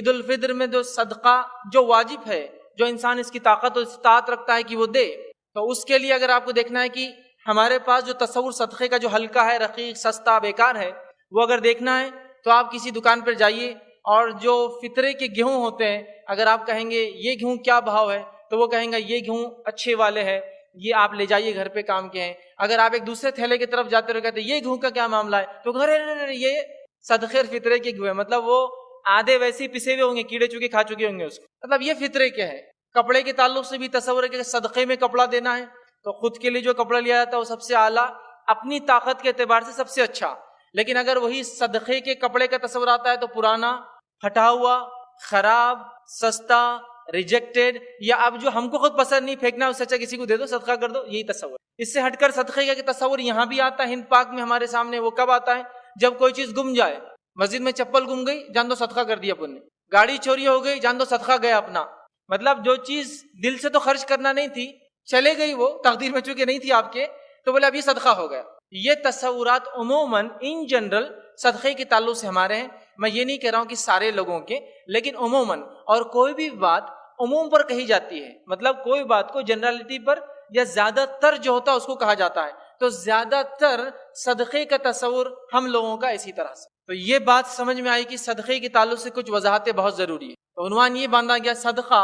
عید الفطر میں جو صدقہ جو واجب ہے، جو انسان اس کی طاقت اور استطاعت رکھتا ہے کہ وہ دے، تو اس کے لیے اگر آپ کو دیکھنا ہے کہ ہمارے پاس جو تصور صدقے کا جو ہلکا ہے، رقیق، سستا، بیکار ہے، وہ اگر دیکھنا ہے تو آپ کسی دکان پر جائیے اور جو فطرے کے گیہوں ہوتے ہیں، اگر آپ کہیں گے یہ گیہوں کیا بھاؤ ہے تو وہ کہیں گا یہ گیہوں اچھے والے ہیں، یہ آپ لے جائیے گھر پہ کام کے ہیں۔ اگر آپ ایک دوسرے تھیلے کی طرف جاتے رہے کہتے یہ گیہوں کا کیا معاملہ ہے تو گھر یہ صدقے اور فطرے کے گیہوں، مطلب وہ آدھے ویسے ہی پسے ہوئے ہوں گے، کیڑے چوکے کھا چکے ہوں گے اس کو، مطلب یہ فطرے کے ہے۔ کپڑے کے تعلق سے بھی تصور ہے کہ صدقے میں کپڑا دینا ہے تو خود کے لیے جو کپڑا لیا جاتا ہے وہ سب سے اعلیٰ، اپنی طاقت کے اعتبار سے سب سے اچھا۔ لیکن اگر وہی صدقے کے کپڑے کا تصور آتا ہے تو پرانا، پھٹا ہوا، خراب، سستا، ریجیکٹڈ، یا اب جو ہم کو خود پسند نہیں، پھینکنا اس سے اچھا کسی کو دے دو، صدقہ کر دو، یہی تصور۔ اس سے ہٹ کر صدقے کا تصور یہاں بھی آتا ہے ہند پاک میں ہمارے سامنے۔ وہ کب آتا ہے؟ جب کوئی چیز گم جائے، مسجد میں چپل گم گئی، جان دو صدقہ کر دیا اپن نے، گاڑی چوری ہو گئی، جان دو صدقہ گیا اپنا، مطلب جو چیز دل سے تو خرچ کرنا نہیں تھی، چلے گئی، وہ تقدیر میں چونکہ نہیں تھی آپ کے، تو بولے اب یہ صدقہ ہو گیا۔ یہ تصورات عموماً ان جنرل صدقے کے تعلق سے ہمارے ہیں۔ میں یہ نہیں کہہ رہا ہوں کہ سارے لوگوں کے، لیکن عموماً، اور کوئی بھی بات عموم پر کہی جاتی ہے، مطلب کوئی بات کو جنرلٹی پر یا زیادہ تر جو ہوتا ہے اس کو کہا جاتا ہے، تو زیادہ تر صدقے کا تصور ہم لوگوں کا اسی طرح سے۔ تو یہ بات سمجھ میں آئی کہ صدقے کے تعلق سے کچھ وضاحتیں بہت ضروری ہے۔ تو عنوان یہ باندھا گیا صدقہ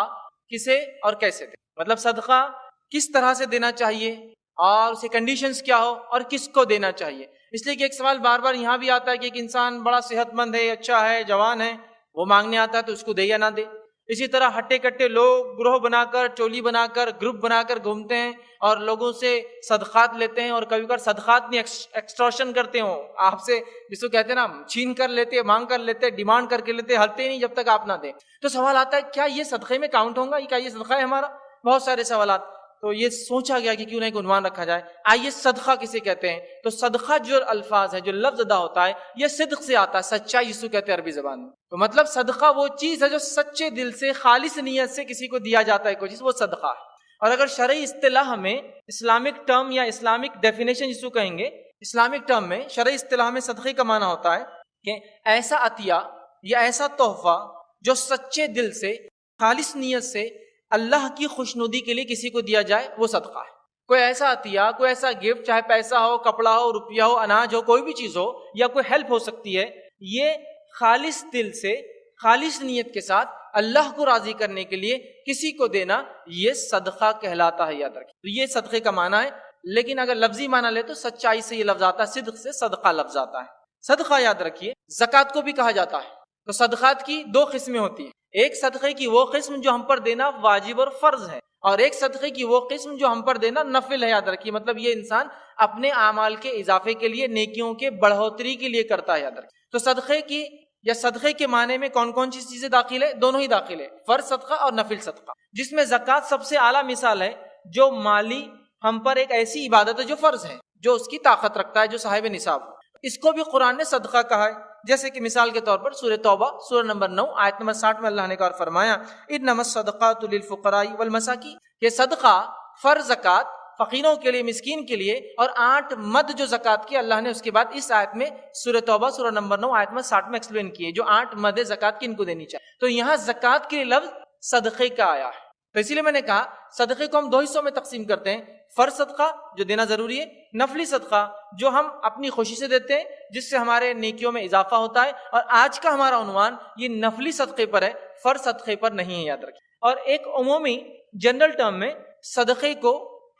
کسے اور کیسے دے، مطلب صدقہ کس طرح سے دینا چاہیے اور اسے کنڈیشنز کیا ہو اور کس کو دینا چاہیے۔ اس لیے کہ ایک سوال بار بار یہاں بھی آتا ہے کہ ایک انسان بڑا صحت مند ہے، اچھا ہے، جوان ہے، وہ مانگنے آتا ہے تو اس کو دے یا نہ دے۔ اسی طرح ہٹے کٹے لوگ گروہ بنا کر، ٹولی بنا کر، گروپ بنا کر گھومتے ہیں اور لوگوں سے صدقات لیتے ہیں، اور کبھی کبھار صدقات نہیں ایکسٹورشن کرتے ہوں آپ سے، جس کو کہتے ہیں نا چھین کر لیتے، مانگ کر لیتے، ڈیمانڈ کر کے لیتے، ہلتے ہی نہیں جب تک آپ نہ دیں۔ تو سوال آتا ہے کیا یہ صدقے میں کاؤنٹ ہوگا، کیا یہ صدقہ ہے ہمارا؟ بہت سارے سوالات۔ تو یہ سوچا گیا کہ کیوں نہ ایک عنوان رکھا جائے۔ آئیے صدقہ کسے کہتے ہیں؟ تو صدقہ جو الفاظ ہے، جو لفظ ادا ہوتا ہے، یہ صدق سے آتا ہے، سچائی جس کو کہتے ہیں عربی زبان میں۔ تو مطلب صدقہ وہ چیز ہے جو سچے دل سے، خالص نیت سے کسی کو دیا جاتا ہے کوئی چیز، وہ صدقہ ہے۔ اور اگر شرعی اصطلاح میں، اسلامک ٹرم یا اسلامک ڈیفینیشن جس کو کہیں گے، اسلامک ٹرم میں، شرعی اصطلاح میں صدقے کا معنی ہوتا ہے کہ ایسا عطیہ یا ایسا تحفہ جو سچے دل سے، خالص نیت سے اللہ کی خوشنودی کے لیے کسی کو دیا جائے، وہ صدقہ ہے۔ کوئی ایسا عطیہ، کوئی ایسا گفٹ، چاہے پیسہ ہو، کپڑا ہو، روپیہ ہو، اناج ہو، کوئی بھی چیز ہو، یا کوئی ہیلپ ہو سکتی ہے، یہ خالص دل سے، خالص نیت کے ساتھ اللہ کو راضی کرنے کے لیے کسی کو دینا، یہ صدقہ کہلاتا ہے، یاد رکھیں۔ تو یہ صدقے کا معنی ہے، لیکن اگر لفظی معنی لے تو سچائی سے یہ لفظ آتا ہے، صدق سے صدقہ لفظ آتا ہے۔ صدقہ یاد رکھیے، زکوٰۃ کو بھی کہا جاتا ہے۔ تو صدقات کی دو قسمیں ہوتی ہیں، ایک صدقے کی وہ قسم جو ہم پر دینا واجب اور فرض ہے، اور ایک صدقے کی وہ قسم جو ہم پر دینا نفل ہے، یاد رکھیے۔ مطلب یہ انسان اپنے اعمال کے اضافے کے لیے، نیکیوں کے بڑھوتری کے لیے کرتا ہے، یاد رکھیے۔ تو صدقے کی یا صدقے کے معنی میں کون کون سی چیزیں داخل ہے؟ دونوں ہی داخل ہے، فرض صدقہ اور نفل صدقہ، جس میں زکوٰۃ سب سے اعلیٰ مثال ہے، جو مالی ہم پر ایک ایسی عبادت ہے جو فرض ہے، جو اس کی طاقت رکھتا ہے، جو صاحب نصاب ہے۔ اس کو بھی قرآن نے صدقہ کہا ہے، جیسے کہ مثال کے طور پر سورہ توبہ سورہ نمبر 9 آیت نمبر 60 میں اللہ نے کہا فرمایا انما الصدقات للفقراء والمساکین، یہ صدقہ، فرض زکوٰۃ فقیروں کے لیے، مسکین کے لیے، اور 8 مد جو زکوٰۃ کی اللہ نے اس کے بعد اس آیت میں سورہ توبہ سورہ نمبر 9 آیت نمبر 60 میں ایکسپلین کی ہے، جو 8 مد زکوٰۃ کن کو دینی چاہیے۔ تو یہاں زکوٰۃ کے لفظ صدقے کا آیا ہے، تو اسی لیے میں نے کہا صدقے کو ہم 2 حصوں میں تقسیم کرتے ہیں، فرض صدقہ جو دینا ضروری ہے، نفلی صدقہ جو ہم اپنی خوشی سے دیتے ہیں، جس سے ہمارے نیکیوں میں اضافہ ہوتا ہے۔ اور آج کا ہمارا عنوان یہ نفلی صدقے پر ہے، فرض صدقے پر نہیں ہے، یاد رکھیں۔ اور ایک عمومی جنرل ٹرم میں صدقے کو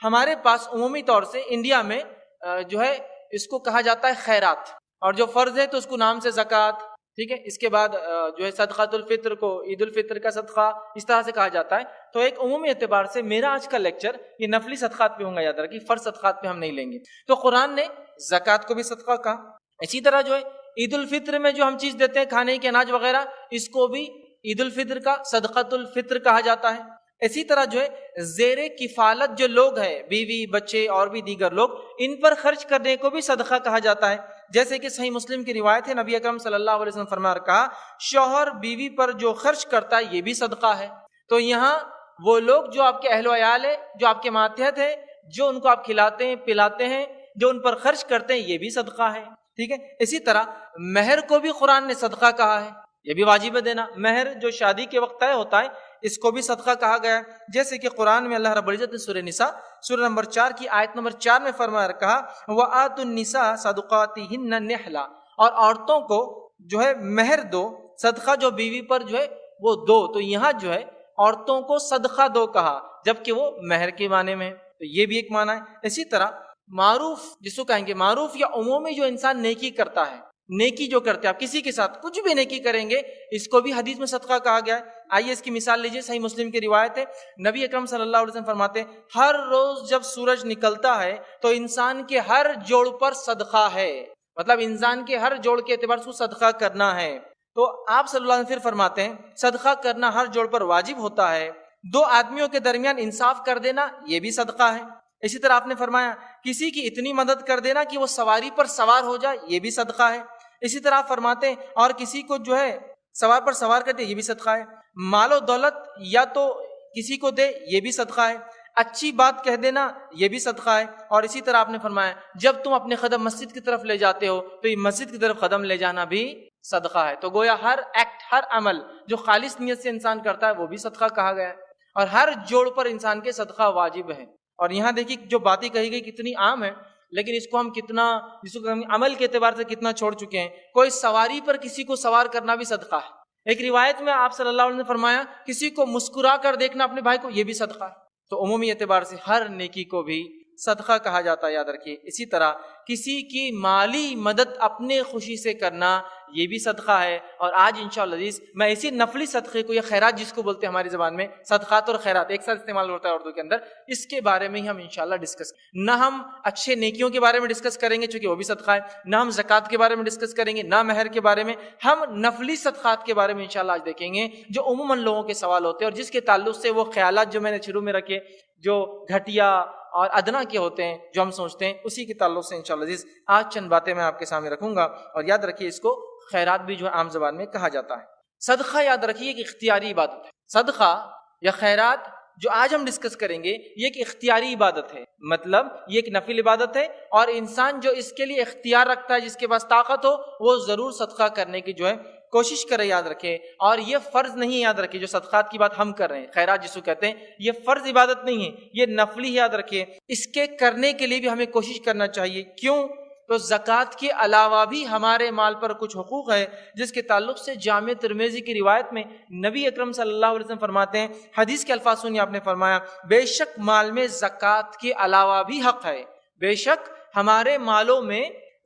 ہمارے پاس عمومی طور سے انڈیا میں جو ہے اس کو کہا جاتا ہے خیرات، اور جو فرض ہے تو اس کو نام سے زکوٰۃ، ٹھیک ہے، اس کے بعد جو ہے صدقۃ الفطر کو عید الفطر کا صدقہ اس طرح سے کہا جاتا ہے۔ تو ایک عمومی اعتبار سے میرا آج کا لیکچر یہ نفلی صدقات پہ ہوں گا، یاد رکھیے، فرض صدقات پہ ہم نہیں لیں گے۔ تو قرآن نے زکوٰۃ کو بھی صدقہ کہا، اسی طرح جو ہے عید الفطر میں جو ہم چیز دیتے ہیں کھانے کے اناج وغیرہ، اس کو بھی عید الفطر کا صدقۃ الفطر کہا جاتا ہے۔ اسی طرح جو ہے زیر کفالت جو لوگ ہیں، بیوی، بچے اور بھی دیگر لوگ، ان پر خرچ کرنے کو بھی صدقہ کہا جاتا ہے۔ جیسے کہ صحیح مسلم کی روایت ہے، نبی اکرم صلی اللہ علیہ وسلم فرمایا کہا شوہر بیوی پر جو خرچ کرتا ہے یہ بھی صدقہ ہے۔ تو یہاں وہ لوگ جو آپ کے اہل و عیال ہے، جو آپ کے ماتحت ہیں، جو ان کو آپ کھلاتے ہیں، پلاتے ہیں، جو ان پر خرچ کرتے ہیں، یہ بھی صدقہ ہے، ٹھیک ہے۔ اسی طرح مہر کو بھی قرآن نے صدقہ کہا ہے، یہ بھی واجب ہے دینا. مہر جو شادی کے وقت طے ہوتا ہے اس کو بھی صدقہ کہا گیا ہے. جیسے کہ قرآن میں اللہ رب العزت نے سورہ نساء سورہ نمبر 4 کی آیت نمبر 4 میں فرمایا کہا وَآتُوا النِّسَاءَ صَدُقَاتِهِنَّ نِحْلًا، اور عورتوں کو جو ہے مہر دو، صدقہ جو بیوی پر جو ہے وہ دو. تو یہاں جو ہے عورتوں کو صدقہ دو کہا جبکہ وہ مہر کے معنی میں. تو یہ بھی ایک معنی ہے. اسی طرح معروف جس کو کہیں گے معروف یا عمومی جو انسان نیکی کرتا ہے، نیکی جو کرتے ہیں آپ کسی کے ساتھ کچھ بھی نیکی کریں گے اس کو بھی حدیث میں صدقہ کہا گیا ہے. آئیے اس کی مثال لیجئے. صحیح مسلم کی روایت ہے، نبی اکرم صلی اللہ علیہ وسلم فرماتے ہیں ہر روز جب سورج نکلتا ہے تو انسان کے ہر جوڑ پر صدقہ ہے. مطلب انسان کے ہر جوڑ کے اعتبار سے صدقہ کرنا ہے. تو آپ صلی اللہ علیہ وسلم پھر فرماتے ہیں صدقہ کرنا ہر جوڑ پر واجب ہوتا ہے. دو آدمیوں کے درمیان انصاف کر دینا یہ بھی صدقہ ہے. اسی طرح آپ نے فرمایا کسی کی اتنی مدد کر دینا کہ وہ سواری پر سوار ہو جائے یہ بھی صدقہ ہے. اسی طرح آپ فرماتے ہیں اور کسی کو جو ہے سوار پر سوار کر دے یہ بھی صدقہ ہے. مال و دولت یا تو کسی کو دے یہ بھی صدقہ ہے. اچھی بات کہہ دینا یہ بھی صدقہ ہے. اور اسی طرح آپ نے فرمایا جب تم اپنے قدم مسجد کی طرف لے جاتے ہو تو یہ مسجد کی طرف قدم لے جانا بھی صدقہ ہے. تو گویا ہر ایکٹ ہر عمل جو خالص نیت سے انسان کرتا ہے وہ بھی صدقہ کہا گیا ہے. اور ہر جوڑ پر انسان کے صدقہ واجب ہے. اور یہاں دیکھیے جو باتیں کہی گئی کتنی عام ہے لیکن اس کو ہم کتنا جس کو ہم عمل کے اعتبار سے کتنا چھوڑ چکے ہیں. کوئی سواری پر کسی کو سوار کرنا بھی صدقہ ہے. ایک روایت میں آپ صلی اللہ علیہ وسلم نے فرمایا کسی کو مسکرا کر دیکھنا اپنے بھائی کو یہ بھی صدقہ ہے. تو عمومی اعتبار سے ہر نیکی کو بھی صدقہ کہا جاتا ہے یاد رکھیے. اسی طرح کسی کی مالی مدد اپنے خوشی سے کرنا یہ بھی صدقہ ہے. اور آج انشاءاللہ عزیز میں اسی نفلی صدقے کو یا خیرات جس کو بولتے ہیں ہماری زبان میں صدقات اور خیرات ایک ساتھ استعمال ہوتا ہے اردو کے اندر، اس کے بارے میں ہی ہم انشاءاللہ ڈسکس نہ ہم اچھے نیکیوں کے بارے میں ڈسکس کریں گے چونکہ وہ بھی صدقہ ہے، نہ ہم زکوٰۃ کے بارے میں ڈسکس کریں گے، نہ مہر کے بارے میں. ہم نفلی صدقات کے بارے میں انشاءاللہ آج دیکھیں گے جو عموماً لوگوں کے سوال ہوتے ہیں اور جس کے تعلق سے وہ خیالات جو میں نے شروع میں رکھے جو گھٹیا اور ادنا کے ہوتے ہیں جو ہم سوچتے ہیں اسی کے تعلق سے انشاءاللہ عزیز آج چند باتیں میں آپ کے سامنے رکھوں گا. اور یاد رکھیے اس کو خیرات بھی جو ہے عام زبان میں کہا جاتا ہے. صدقہ یاد رکھیے کہ اختیاری عبادت ہے. صدقہ یا خیرات جو آج ہم ڈسکس کریں گے یہ ایک اختیاری عبادت ہے. مطلب یہ ایک نفل عبادت ہے اور انسان جو اس کے لیے اختیار رکھتا ہے جس کے پاس طاقت ہو وہ ضرور صدقہ کرنے کی جو ہے کوشش کرے. یاد رکھے اور یہ فرض نہیں، یاد رکھے جو صدقات کی بات ہم کر رہے ہیں خیرات جس کو کہتے ہیں یہ فرض عبادت نہیں ہے، یہ نفلی. یاد رکھے اس کے کرنے کے لیے بھی ہمیں کوشش کرنا چاہیے. کیوں؟ تو زکوٰۃ کے علاوہ بھی ہمارے مال پر کچھ حقوق ہے جس کے تعلق سے جامع ترمذی کی روایت میں نبی اکرم صلی اللہ علیہ وسلم فرماتے ہیں حدیث کے الفاظ سنیے. آپ نے فرمایا بے شک مال میں زکوٰۃ کے علاوہ بھی حق ہے. بے شک ہمارے مالوں میں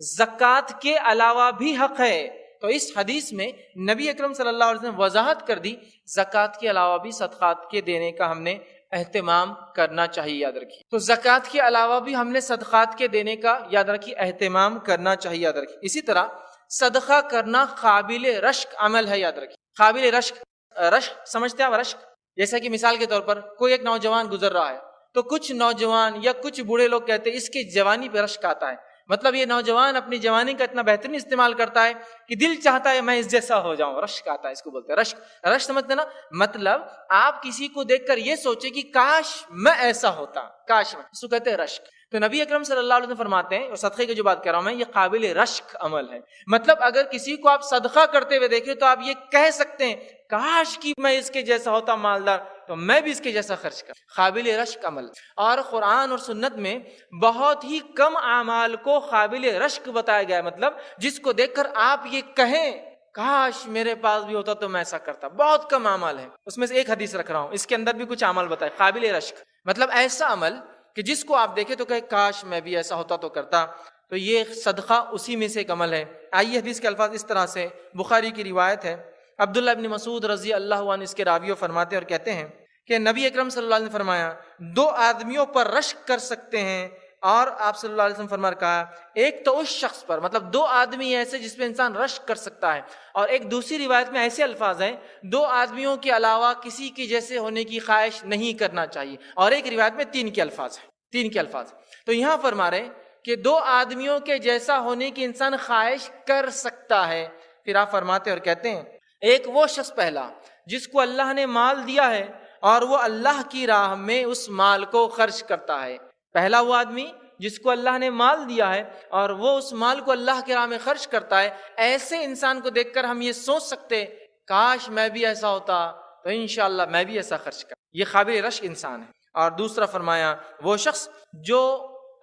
زکوٰۃ کے علاوہ بھی حق ہے. تو اس حدیث میں نبی اکرم صلی اللہ علیہ وسلم وضاحت کر دی زکوٰۃ کے علاوہ بھی صدقات کے دینے کا ہم نے اہتمام کرنا چاہیے. یاد رکھیے تو زکوٰۃ کے علاوہ بھی ہم نے صدقات کے دینے کا یاد رکھیے اہتمام کرنا چاہیے. یاد رکھیے اسی طرح صدقہ کرنا قابل رشک عمل ہے. یاد رکھیے قابل رشک، رشک سمجھتے ہیں آپ؟ رشک جیسا کہ مثال کے طور پر کوئی ایک نوجوان گزر رہا ہے تو کچھ نوجوان یا کچھ بوڑھے لوگ کہتے ہیں اس کی جوانی پہ رشک آتا ہے. مطلب یہ نوجوان اپنی جوانی کا اتنا بہترین استعمال کرتا ہے کہ دل چاہتا ہے میں اس جیسا ہو جاؤں. رشک آتا ہے، اس کو بولتے ہیں رشک. رشک سمجھتے نا؟ مطلب آپ کسی کو دیکھ کر یہ سوچے کہ کاش میں ایسا ہوتا، کاش میں، اس کو کہتے ہیں رشک. تو نبی اکرم صلی اللہ علیہ وسلم فرماتے ہیں اور صدقے کی جو بات کر رہا ہوں میں یہ قابل رشک عمل ہے. مطلب اگر کسی کو آپ صدقہ کرتے ہوئے دیکھیں تو آپ یہ کہہ سکتے ہیں کاش کہ میں اس کے جیسا ہوتا مالدار تو میں بھی اس کے جیسا خرچ کروں. قابل رشک عمل. اور قرآن اور سنت میں بہت ہی کم اعمال کو قابل رشک بتایا گیا ہے. مطلب جس کو دیکھ کر آپ یہ کہیں کاش میرے پاس بھی ہوتا تو میں ایسا کرتا. بہت کم اعمال ہے. اس میں سے ایک حدیث رکھ رہا ہوں اس کے اندر بھی کچھ اعمال بتائے قابل رشک. مطلب ایسا عمل کہ جس کو آپ دیکھیں تو کہے کاش میں بھی ایسا ہوتا تو کرتا. تو یہ صدقہ اسی میں سے ایک عمل ہے. آئیے حدیث کے الفاظ اس طرح سے بخاری کی روایت ہے. عبداللہ ابن مسعود رضی اللہ عنہ اس کے راوی فرماتے اور کہتے ہیں کہ نبی اکرم صلی اللہ علیہ وسلم نے فرمایا دو آدمیوں پر رشک کر سکتے ہیں. اور آپ صلی اللہ علیہ وسلم فرما کہا ایک تو اس شخص پر، مطلب دو آدمی ایسے جس پہ انسان رشک کر سکتا ہے. اور ایک دوسری روایت میں ایسے الفاظ ہیں دو آدمیوں کے علاوہ کسی کی جیسے ہونے کی خواہش نہیں کرنا چاہیے. اور ایک روایت میں تین کے الفاظ ہیں، تین کے الفاظ. تو یہاں فرما رہے کہ دو آدمیوں کے جیسا ہونے کی انسان خواہش کر سکتا ہے. پھر آپ فرماتے اور کہتے ہیں ایک وہ شخص پہلا جس کو اللہ نے مال دیا ہے اور وہ اللہ کی راہ میں اس مال کو خرچ کرتا ہے. پہلا وہ آدمی جس کو اللہ نے مال دیا ہے اور وہ اس مال کو اللہ کی راہ میں خرچ کرتا ہے. ایسے انسان کو دیکھ کر ہم یہ سوچ سکتے کاش میں بھی ایسا ہوتا تو انشاءاللہ میں بھی ایسا خرچ کرتا. یہ قابل رشک انسان ہے. اور دوسرا فرمایا وہ شخص جو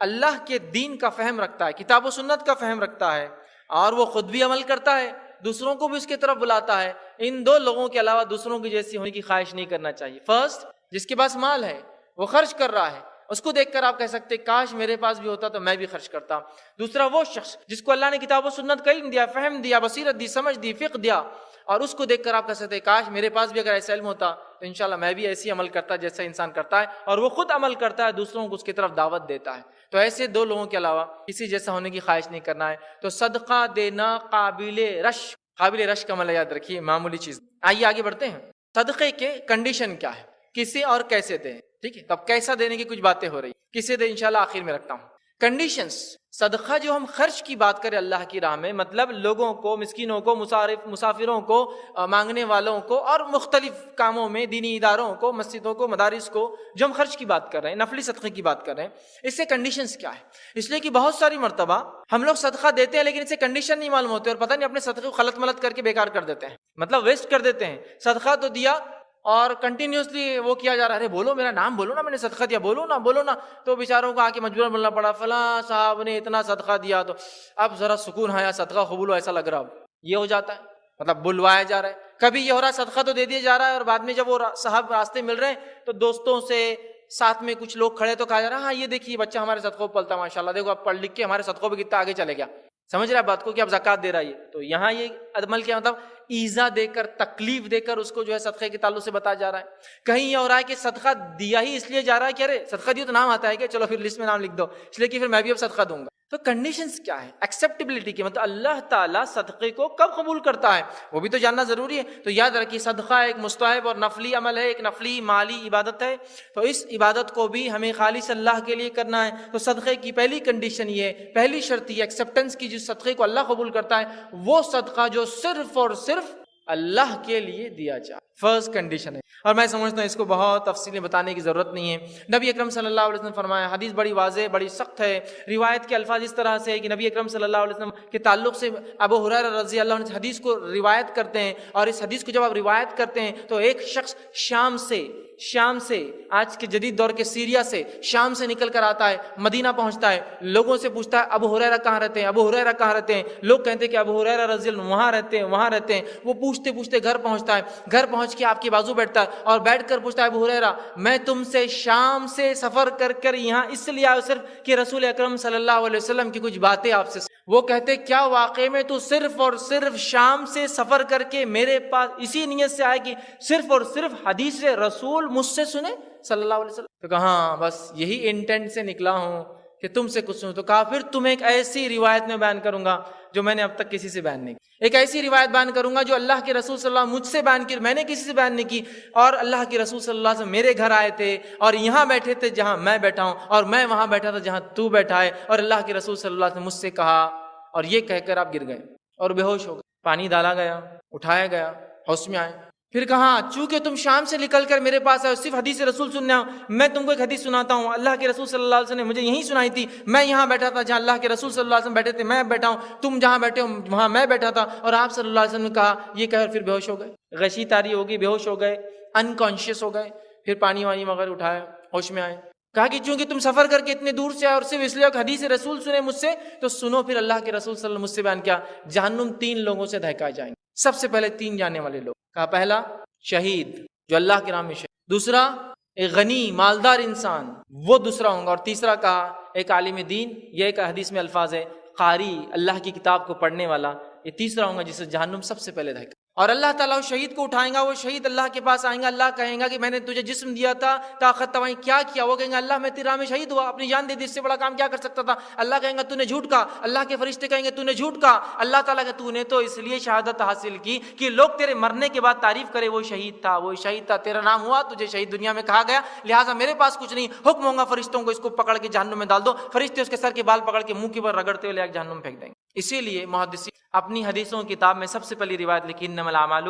اللہ کے دین کا فہم رکھتا ہے, کتاب و سنت کا فہم رکھتا ہے, اور وہ خود بھی عمل کرتا ہے, دوسروں کو بھی اس کی طرف بلاتا ہے. ان دو لوگوں کے علاوہ دوسروں کی جیسی ہونے کی خواہش نہیں کرنا چاہیے. فرسٹ, جس کے پاس مال ہے, وہ خرچ کر رہا ہے, اس کو دیکھ کر آپ کہہ سکتے کاش میرے پاس بھی ہوتا تو میں بھی خرچ کرتا. دوسرا وہ شخص جس کو اللہ نے کتاب و سنت کا علم دیا, فہم دیا, بصیرت دی, سمجھ دی, فقہ دیا, اور اس کو دیکھ کر آپ کہہ سکتے کاش میرے پاس بھی اگر ایسا علم ہوتا تو انشاءاللہ میں بھی ایسی عمل کرتا جیسا انسان کرتا ہے, اور وہ خود عمل کرتا ہے, دوسروں کو اس کی طرف دعوت دیتا ہے. تو ایسے دو لوگوں کے علاوہ کسی جیسا ہونے کی خواہش نہیں کرنا ہے. تو صدقہ دینا قابل رش کا مطلب یاد رکھیے, معمولی چیز. آئیے آگے بڑھتے ہیں. صدقے کے کنڈیشن کیا ہے, کسے اور کیسے دیں. ٹھیک ہے, تو اب کیسا دینے کی کچھ باتیں ہو رہی, کسے دیں انشاءاللہ آخر میں رکھتا ہوں. کنڈیشنز. صدقہ جو ہم خرچ کی بات کریں اللہ کی راہ میں, مطلب لوگوں کو, مسکینوں کو, مسافروں کو, مانگنے والوں کو, اور مختلف کاموں میں, دینی اداروں کو, مسجدوں کو, مدارس کو, جو ہم خرچ کی بات کر رہے ہیں, نفلی صدقے کی بات کر رہے ہیں, اس سے کنڈیشنز کیا ہے. اس لیے کہ بہت ساری مرتبہ ہم لوگ صدقہ دیتے ہیں لیکن اس سے کنڈیشن نہیں معلوم ہوتے, اور پتہ نہیں اپنے صدقے کو خلط ملط کر کے بیکار کر دیتے ہیں, مطلب ویسٹ کر دیتے ہیں. صدقہ تو دیا اور کنٹینیوسلی وہ کیا جا رہا ہے, ارے بولو میرا نام بولو نا, میں نے صدقہ دیا, بولو نا. تو بیچاروں کو آ کے مجبوراً بولنا پڑا, فلاں صاحب نے اتنا صدقہ دیا تو اب ذرا سکون ہے, صدقہ قبول ہو ایسا لگ رہا ہو. یہ ہو جاتا ہے, مطلب بلوایا جا رہا ہے. کبھی یہ ہو رہا ہے صدقہ تو دے دیا جا رہا ہے, اور بعد میں جب وہ صاحب راستے مل رہے ہیں تو دوستوں سے ساتھ میں کچھ لوگ کھڑے تو کہا جا رہا ہے ہاں یہ دیکھیے بچہ ہمارے صدقوں پلتا ہے ماشاءاللہ, دیکھو اب پڑھ لکھ کے ہمارے صدقوں پہ کتنا آگے چلے گیا. سمجھ رہا ہے بات کو کہ اب زکوٰۃ دے رہا ہے. تو یہاں یہ عمل کیا, مطلب ایزا دے کر, تکلیف دے کر اس کو جو ہے صدقے کے تعلق سے بتایا جا رہا ہے. کہیں یہ ہو رہا ہے کہ صدقہ دیا ہی اس لیے جا رہا ہے کہ ارے صدقہ دیا تو نام آتا ہے کہ چلو پھر لسٹ میں نام لکھ دو, اس لیے کہ پھر میں بھی اب صدقہ دوں گا. تو کنڈیشنز کیا ہے ایکسیپٹیبلٹی کی, مطلب اللہ تعالیٰ صدقے کو کب قبول کرتا ہے وہ بھی تو جاننا ضروری ہے. تو یاد رکھیے صدقہ ایک مستحب اور نفلی عمل ہے, ایک نفلی مالی عبادت ہے. تو اس عبادت کو بھی ہمیں خالص اللہ کے لیے کرنا ہے. تو صدقے کی پہلی کنڈیشن یہ ہے, پہلی شرط یہ ایکسیپٹنس کی, جس صدقے کو اللہ قبول کرتا ہے وہ صدقہ جو صرف اور صرف اللہ کے لیے دیا جائے. فرسٹ کنڈیشن ہے, اور میں سمجھتا ہوں اس کو بہت تفصیل میں بتانے کی ضرورت نہیں ہے. نبی اکرم صلی اللہ علیہ وسلم فرمایا, حدیث بڑی واضح بڑی سخت ہے, روایت کے الفاظ اس طرح سے ہے کہ نبی اکرم صلی اللہ علیہ وسلم کے تعلق سے ابو ہریرہ رضی اللہ عنہ حدیث کو روایت کرتے ہیں, اور اس حدیث کو جب آپ روایت کرتے ہیں تو ایک شخص شام سے آج کے جدید دور کے سیریا سے شام سے نکل کر آتا ہے, مدینہ پہنچتا ہے, لوگوں سے پوچھتا ہے ابو ہریرہ کہاں رہتے ہیں, ابو ہریرہ کہاں رہتے ہیں. لوگ کہتے ہیں کہ ابو ہریرہ رضی اللہ عنہ وہاں رہتے ہیں. وہ پوچھتے گھر پہنچتا ہے, گھر پہنچ کے آپ کے بازو بیٹھتا ہے اور بیٹھ کر پوچھتا ہے ابو ہریرہ میں تم سے شام سے سفر کر یہاں اس لیے آیا صرف کہ رسول اکرم صلی اللہ علیہ وسلم کی کچھ باتیں آپ سے. وہ کہتے کیا واقعے میں تو صرف اور صرف شام سے سفر کر کے میرے پاس اسی نیت سے آئے کہ صرف اور صرف حدیث رسول مجھ سے سنے صلی اللہ علیہ وسلم؟ تو کہا ہاں بس یہی انٹینٹ سے نکلا ہوں کہ تم سے کچھ سنوں. تو کہا پھر تمہیں ایک ایسی روایت میں بیان کروں گا جو میں نے اب تک کسی سے بیان نہیں کی, ایک ایسی روایت بیان کروں گا جو اللہ کے رسول صلی اللہ علیہ وسلم مجھ سے بیان کی, میں نے کسی سے بیان نہیں کی. اور اللہ کے رسول صلی اللہ علیہ وسلم میرے گھر آئے تھے اور یہاں بیٹھے تھے جہاں میں بیٹھا ہوں, اور میں وہاں بیٹھا تھا جہاں تو بیٹھا ہے, اور اللہ کے رسول صلی اللہ علیہ وسلم مجھ سے کہا, اور یہ کہہ کر آپ گر گئے اور بے ہوش ہو گئے. پانی ڈالا گیا, اٹھایا گیا, ہوش میں آئے. پھر کہا چونکہ تم شام سے نکل کر میرے پاس آئے صرف حدیث رسول سننے آؤ, میں تم کو ایک حدیث سناتا ہوں. اللہ کے رسول صلی اللہ علیہ وسلم نے مجھے یہی سنائی تھی, میں یہاں بیٹھا تھا جہاں اللہ کے رسول صلی اللہ علیہ وسلم بیٹھے تھے, میں بیٹھا ہوں, تم جہاں بیٹھے ہو وہاں میں بیٹھا تھا. اور آپ صلی اللہ علیہ وسلم نے کہا, یہ کہہ پھر بے ہوش ہو گئے, غشی تاری ہوگی, بے ہوش ہو گئے, انکانشیس ہو گئے. پھر پانی وانی وغیرہ اٹھایا, ہوش میں آئے. کہا کہ چونکہ تم سفر کر کے اتنے دور سے آئے اور صرف اس لیے کہ حدیث رسول سنے مجھ سے, تو سنو پھر اللہ کے رسول صلی اللہ علیہ وسلم مجھ سے بیان کیا, جہنم 3 لوگوں سے دہکائے جائیں گے. سب سے پہلے 3 جانے والے لوگ. کہا پہلا شہید جو اللہ کے نام میں شہید, دوسرا ایک غنی مالدار انسان وہ دوسرا ہوں گا, اور تیسرا کہا ایک عالم دین, یہ ایک حدیث میں الفاظ ہے قاری اللہ کی کتاب کو پڑھنے والا, یہ تیسرا ہوں گا جسے جہنم سب سے پہلے دہکا. اور اللہ تعالیٰ اس شہید کو اٹھائیں گا, وہ شہید اللہ کے پاس آئیں گا, اللہ کہیں گا کہ میں نے تجھے جسم دیا تھا, طاقت توائی کیا کیا؟ وہ کہیں گا اللہ میں تیری راہ میں شہید ہوا, اپنی جان دے دی, اس سے بڑا کام کیا کر سکتا تھا؟ اللہ کہیں گا تو نے جھوٹ کہا, اللہ کے فرشتے کہیں گے تو نے جھوٹ کہا. اللہ تعالیٰ کہ تو نے تو اس لیے شہادت حاصل کی کہ لوگ تیرے مرنے کے بعد تعریف کرے وہ شہید تھا, وہ شہید تھا, تیرا نام ہوا, تجھے شہید دنیا میں کہا گیا, لہٰذا میرے پاس کچھ نہیں, حکم ہوگا فرشتوں کو اس کو پکڑ کے جہنم میں ڈال دو. فرشتے اس کے سر کے بال پکڑ کے منہ کے پر رگڑتے ہوئے جہنم میں پھینک دیں گے. اسی لیے محدثین اپنی حدیثوں کی کتاب میں سب سے پہلی روایت لکھی انما الاعمال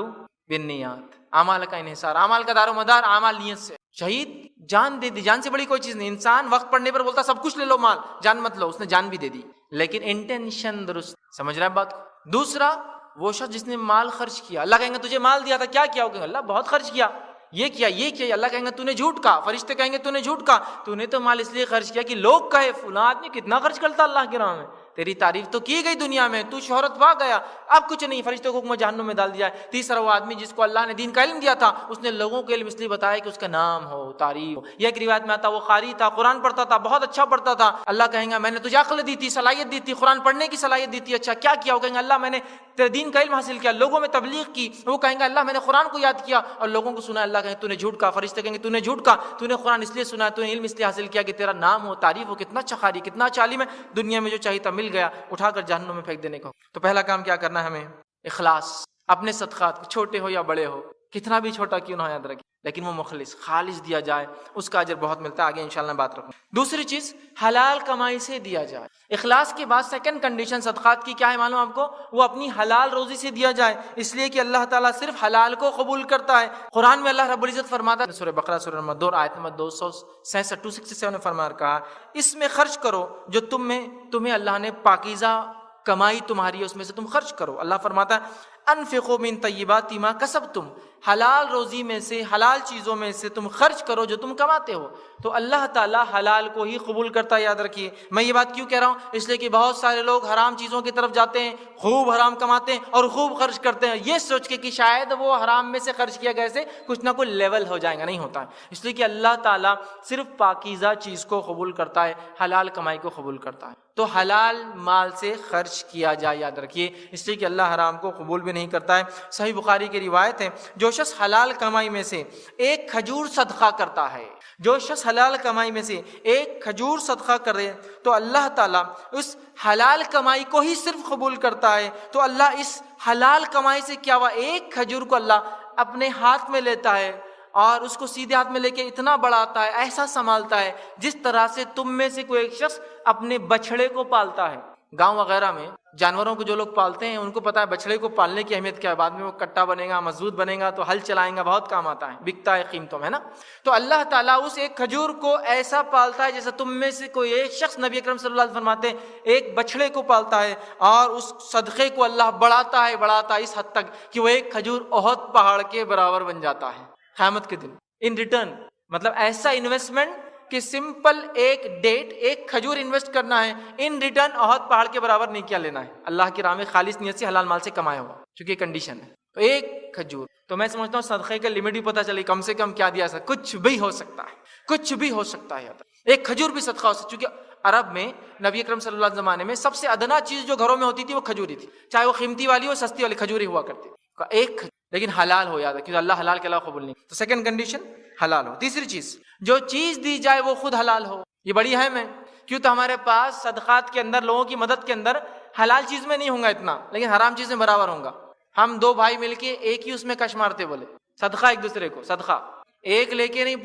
بالنیات, اعمال کا انحصار, اعمال کا دار و مدار اعمال نیت سے. شہید جان دے دی, جان سے بڑی کوئی چیز نہیں. انسان وقت پڑنے پر بولتا سب کچھ لے لو مال, جان مت لو, اس نے جان بھی دے دی, لیکن انٹینشن درست. سمجھ رہے ہیں بات کو؟ دوسرا وہ شخص جس نے مال خرچ کیا، اللہ کہیں گے تجھے مال دیا تھا کیا کیا؟ وہ کہیں گے اللہ بہت خرچ کیا، یہ کیا یہ کیا، اللہ کہیں گے تو نے جھوٹ کہا، فرشتے کہیں گے تو نے جھوٹ کہا، تو نے تو مال اس لیے خرچ کیا کہ لوگ کہے فلاں آدمی کتنا خرچ کرتا اللہ کی راہ میں، تیری تعریف تو کی گئی دنیا میں، تو شہرت پا گیا، اب کچھ نہیں، فرشتوں کو حکم جہنم میں ڈال دیا ہے۔ تیسرا وہ آدمی جس کو اللہ نے دین کا علم دیا تھا، اس نے لوگوں کو علم اس لیے بتایا کہ اس کا نام ہو، تعریف ہو۔ یہ ایک روایت میں آتا وہ قاری تھا، قرآن پڑھتا تھا، بہت اچھا پڑھتا تھا، اللہ کہیں گا میں نے تجھے عقل دی تھی، صلاحیت دی تھی، قرآن پڑھنے کی صلاحیت دی تھی، اچھا کیا کیا؟ وہ کہیں گے اللہ میں نے تیرے دین کا علم حاصل کیا، لوگوں میں تبلیغ کی۔ وہ کہیں گے اللہ میں نے قرآن کو یاد کیا اور لوگوں کو سنا۔ اللہ کہیں تو نے جھوٹ کہا، فرشتے کہیں گے تو نے جھوٹ کہا، تو نے قرآن اس لیے سنا، تو نے علم اس لیے حاصل کیا کہ تیرا نام ہو، تعریف ہو، کتنا اچھا قاری، کتنا اچھا عالم ہے، دنیا میں جو چاہیے تھا مل گیا، اٹھا کر جہنم میں پھینک دینے کو۔ تو پہلا کام کیا کرنا ہے ہمیں؟ اخلاص، اپنے صدقات چھوٹے ہو یا بڑے ہو، کتنا بھی چھوٹا کیوں نہ ہو، یاد رکھیں لیکن وہ مخلص خالص دیا جائے، اس کا اجر بہت ملتا ہے، آگے انشاءاللہ بات رکھوں۔ دوسری چیز حلال کمائی سے دیا جائے۔ اخلاص کے بعد سیکنڈ کنڈیشن صدقات کی کیا ہے معلوم آپ کو؟ وہ اپنی حلال روزی سے دیا جائے، اس لیے کہ اللہ تعالیٰ صرف حلال کو قبول کرتا ہے۔ قرآن میں اللہ رب العزت فرماتا ہے سورہ بقرہ سورہ نمبر 2 آیت نمبر 266 267 نے فرما کہا اس میں خرچ کرو جو تمہیں اللہ نے پاکیزہ کمائی تمہاری ہے اس میں سے تم خرچ کرو۔ اللہ فرماتا ہے انفقوا من طیبات ما کسبتم، حلال روزی میں سے، حلال چیزوں میں سے تم خرچ کرو جو تم کماتے ہو۔ تو اللہ تعالیٰ حلال کو ہی قبول کرتا ہے، یاد رکھیے۔ میں یہ بات کیوں کہہ رہا ہوں؟ اس لیے کہ بہت سارے لوگ حرام چیزوں کی طرف جاتے ہیں، خوب حرام کماتے ہیں اور خوب خرچ کرتے ہیں، یہ سوچ کے کہ شاید وہ حرام میں سے خرچ کیا گئے سے کچھ نہ کچھ لیول ہو جائے گا، نہیں ہوتا ہے۔ اس لیے کہ اللہ تعالیٰ صرف پاکیزہ چیز کو قبول کرتا ہے، حلال کمائی کو قبول کرتا ہے۔ تو حلال مال سے خرچ کیا جائے، یاد رکھیے، اس لیے کہ اللہ حرام کو قبول بھی نہیں کرتا ہے۔ صحیح بخاری کی روایت ہے جو شخص حلال کمائی میں سے ایک کھجور صدقہ کرتا ہے، جو شخص حلال کمائی میں سے ایک کھجور صدقہ کرے تو اللہ تعالیٰ اس حلال کمائی کو ہی صرف قبول کرتا ہے۔ تو اللہ اس حلال کمائی سے کیا ہوا، ایک کھجور کو اللہ اپنے ہاتھ میں لیتا ہے اور اس کو سیدھے ہاتھ میں لے کے اتنا بڑھاتا ہے، ایسا سنبھالتا ہے جس طرح سے تم میں سے کوئی ایک شخص اپنے بچھڑے کو پالتا ہے۔ گاؤں وغیرہ میں جانوروں کو جو لوگ پالتے ہیں ان کو پتا ہے بچھڑے کو پالنے کی اہمیت کیا ہے، بعد میں وہ کٹا بنے گا، مضبوط بنے گا تو ہل چلائیں گا، بہت کام آتا ہے، بکتا ہے قیمتوں میں، ہے نا۔ تو اللہ تعالیٰ اس ایک کھجور کو ایسا پالتا ہے جیسا تم میں سے کوئی ایک شخص، نبی اکرم صلی اللہ علیہ وسلم فرماتے ہیں، ایک بچھڑے کو پالتا ہے اور اس صدقے کو اللہ بڑھاتا ہے اس حد تک کہ وہ ایک کھجور احد پہاڑ کے برابر بن جاتا ہے قیامت کے دن۔ ان ریٹرن مطلب ایسا انویسٹمنٹ کہ سمپل ایک ڈیٹ، ایک کھجور انویسٹ کرنا ہے، ان ریٹرن احد پہاڑ کے برابر نہیں کیا لینا ہے، اللہ کی راہ میں خالص نیت سے حلال مال سے کمایا ہوا، چونکہ کنڈیشن ہے۔ تو ایک کھجور، تو میں سمجھتا ہوں صدقے کا لمٹ ہی پتہ چلی، کم سے کم کیا دیا سکتا، کچھ بھی ہو سکتا ہے، کچھ بھی ہو سکتا ہے، ایک کھجور بھی صدقہ ہو سکتا ہے۔ چونکہ عرب میں نبی اکرم صلی اللہ علیہ زمانے میں سب سے ادنا چیز جو گھروں میں ہوتی تھی وہ کھجوری تھی، چاہے وہ قیمتی والی ہو، سستی والی کھجوری ہوا کرتی، ایک لیکن حلال ہو، یاد ہے، کیونکہ اللہ حلال کے علاوہ قبول نہیں۔ تو سیکنڈ کنڈیشن حلال ہو۔ تیسری چیز جو چیز دی جائے وہ خود حلال ہو، یہ بڑی اہم ہے، کیوں تو ہمارے پاس صدقات کے اندر، لوگوں کی مدد کے اندر حلال چیز میں نہیں ہوں گا اتنا، لیکن حرام چیز میں برابر ہوں گا۔ ہم دو بھائی مل کے ایک ہی اس میں کش مارتے، بولے صدقہ ایک دوسرے کو، صدقہ ایک لے کے نہیں،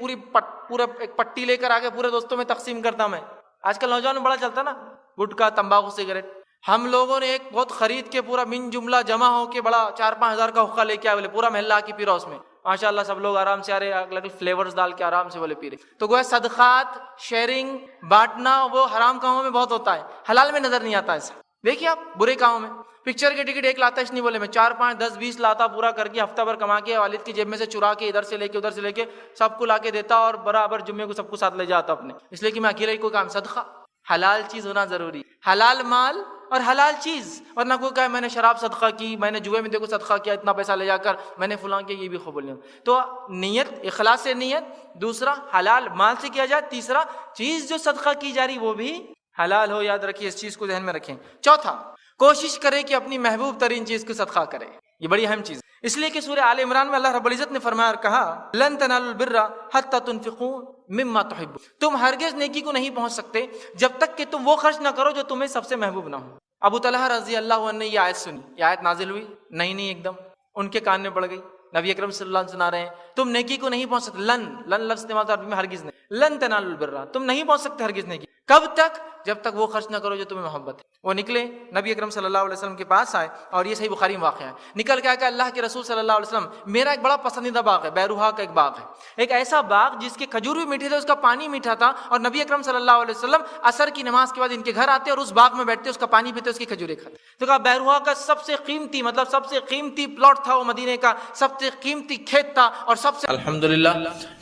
پورا ایک پٹی لے کر آگے پورے دوستوں میں تقسیم کرتا میں۔ آج کل نوجوان میں بڑا چلتا نا، گٹکا، تمباکو، سگریٹ۔ ہم لوگوں نے ایک بہت خرید کے پورا من جملہ جمع ہو کے بڑا 4-5 ہزار کا حقہ لے کے آئے، بولے پورا محلہ کی پی رہا اس میں، ماشاء اللہ سب لوگ آرام سے آ رہے، الگ الگ فلیورز ڈال کے آرام سے بولے پی رہے۔ تو گویا صدقات، شیئرنگ، بانٹنا وہ حرام کاموں میں بہت ہوتا ہے، حلال میں نظر نہیں آتا ایسا۔ دیکھیے آپ برے کاموں میں پکچر کے ٹکٹ ایک لاتا ہے، اس نہیں بولے میں 4-5 10 20 لاتا، پورا کر کے ہفتہ بھر کما کے والد کی جیب میں سے چرا کے ادھر سے لے کے ادھر سے لے کے سب کو لا کے دیتا اور برابر جمعے کو سب کو ساتھ لے جاتا اپنے، اس لیے کہ میں اکیلے ہی کوئی کام۔ صدقہ حلال چیز ہونا ضروری، حلال مال اور حلال چیز، ورنہ کوئی کہے میں نے شراب صدقہ کی، میں نے جوئے میں دیکھو صدقہ کیا، اتنا پیسہ لے جا کر میں نے فلاں کیا، یہ بھی قبول نہیں۔ تو نیت، اخلاص سے نیت، دوسرا حلال مال سے کیا جائے، تیسرا چیز جو صدقہ کی جا رہی وہ بھی حلال ہو، یاد رکھیے، اس چیز کو ذہن میں رکھیں۔ چوتھا، کوشش کرے کہ اپنی محبوب ترین چیز کو صدقہ کرے، یہ بڑی اہم چیز، اس لیے کہ سورہ آل عمران میں اللہ رب العزت نے فرمایا اور کہا لن تنالوا البر حتى تنفقوا مما تحبون، تم ہرگز نیکی کو نہیں پہنچ سکتے جب تک کہ تم وہ خرچ نہ کرو جو تمہیں سب سے محبوب نہ ہو۔ ابو طلحہ رضی اللہ عنہ نے یہ آیت سنی، یہ آیت نازل ہوئی، نہیں ایک دم ان کے کان میں پڑ گئی، نبی اکرم صلی اللہ علیہ وسلم سنا رہے ہیں تم نیکی کو نہیں پہنچ سکتے، لن لفظ استعمال عربی میں ہرگز نہیں، لن تنالوا البر، تم نہیں پہنچ سکتے ہرگز نیکی، کب تک؟ جب تک وہ خرچ نہ کرو جو تمہیں محبت ہے۔ وہ نکلے نبی اکرم صلی اللہ علیہ وسلم کے پاس آئے، اور یہ صحیح بخاری میں واقعہ ہے، نکل کے کہ اللہ کے رسول صلی اللہ علیہ وسلم میرا ایک بڑا پسندیدہ باغ ہے، بیروحا کا ایک باغ ہے، ایک ایسا باغ جس کے کھجور بھی میٹھے تھے، اس کا پانی میٹھا تھا، اور نبی اکرم صلی اللہ علیہ وسلم عصر کی نماز کے بعد ان کے گھر آتے اور اس باغ میں بیٹھتے، اس کا پانی پیتے، اس کی کھجوریں کھاتے۔ تو کہا بیروحا کا سب سے قیمتی سب سے قیمتی پلاٹ تھا وہ، مدینے کا سب سے قیمتی کھیت تھا، اور سب سے الحمدللہ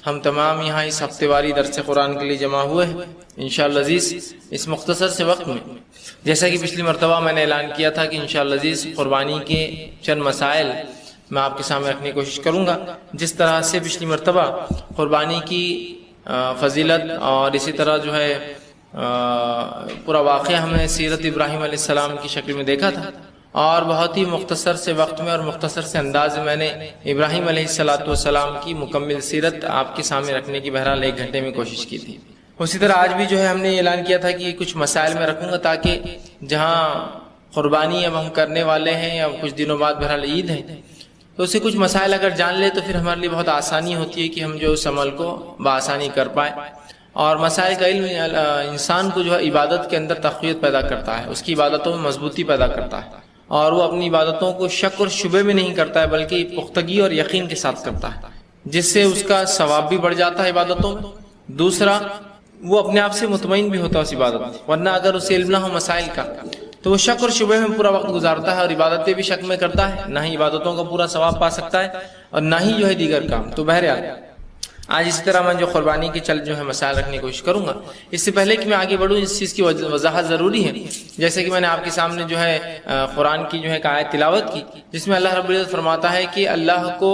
ہم تمام یہاں اس ہفتے واری درس قرآن کے لیے جمع ہوئے ہیں انشاءاللہ عزیز اس مختصر سے وقت میں۔ جیسا کہ پچھلی مرتبہ میں نے اعلان کیا تھا کہ انشاءاللہ عزیز قربانی کے چند مسائل میں آپ کے سامنے رکھنے کی کوشش کروں گا، جس طرح سے پچھلی مرتبہ قربانی کی فضیلت اور اسی طرح جو ہے پورا واقعہ ہم نے سیرت ابراہیم علیہ السلام کی شکل میں دیکھا تھا، اور بہت ہی مختصر سے وقت میں اور مختصر سے انداز میں نے ابراہیم علیہ السلام کی مکمل سیرت آپ کے سامنے رکھنے کی بہرحال 1 گھنٹے میں کوشش کی تھی۔ اسی طرح آج بھی جو ہے ہم نے اعلان کیا تھا کہ کچھ مسائل میں رکھوں گا، تاکہ جہاں قربانی اب ہم کرنے والے ہیں یا کچھ دنوں بعد بہرحال عید ہے، تو اسے کچھ مسائل اگر جان لے تو پھر ہمارے لیے بہت آسانی ہوتی ہے کہ ہم جو اس عمل کو بآسانی کر پائیں۔ اور مسائل کا علم انسان کو جو ہے عبادت کے اندر تقویت پیدا کرتا ہے، اس کی عبادتوں میں مضبوطی پیدا کرتا ہے، اور وہ اپنی عبادتوں کو شک اور شبے میں نہیں کرتا ہے بلکہ پختگی اور یقین کے ساتھ کرتا ہے، جس سے اس کا ثواب بھی بڑھ جاتا ہے عبادتوں میں۔ دوسرا، وہ اپنے آپ سے مطمئن بھی ہوتا ہے اس عبادت میں، ورنہ اگر اسے علم نہ ہو مسائل کا تو وہ شک اور شبہ میں پورا وقت گزارتا ہے، اور عبادتیں بھی شک میں کرتا ہے، نہ ہی عبادتوں کا پورا ثواب پا سکتا ہے اور نہ ہی جو ہے دیگر کام۔ تو بہرحال آج اسی طرح میں جو قربانی کے جو ہے مسائل رکھنے کی کوشش کروں گا۔ اس سے پہلے کہ میں آگے بڑھوں، اس چیز کی وضاحت ضروری ہے، جیسے کہ میں نے آپ کے سامنے جو ہے قرآن کی جو ہے آیت تلاوت کی، جس میں اللہ رب العزت فرماتا ہے کہ اللہ کو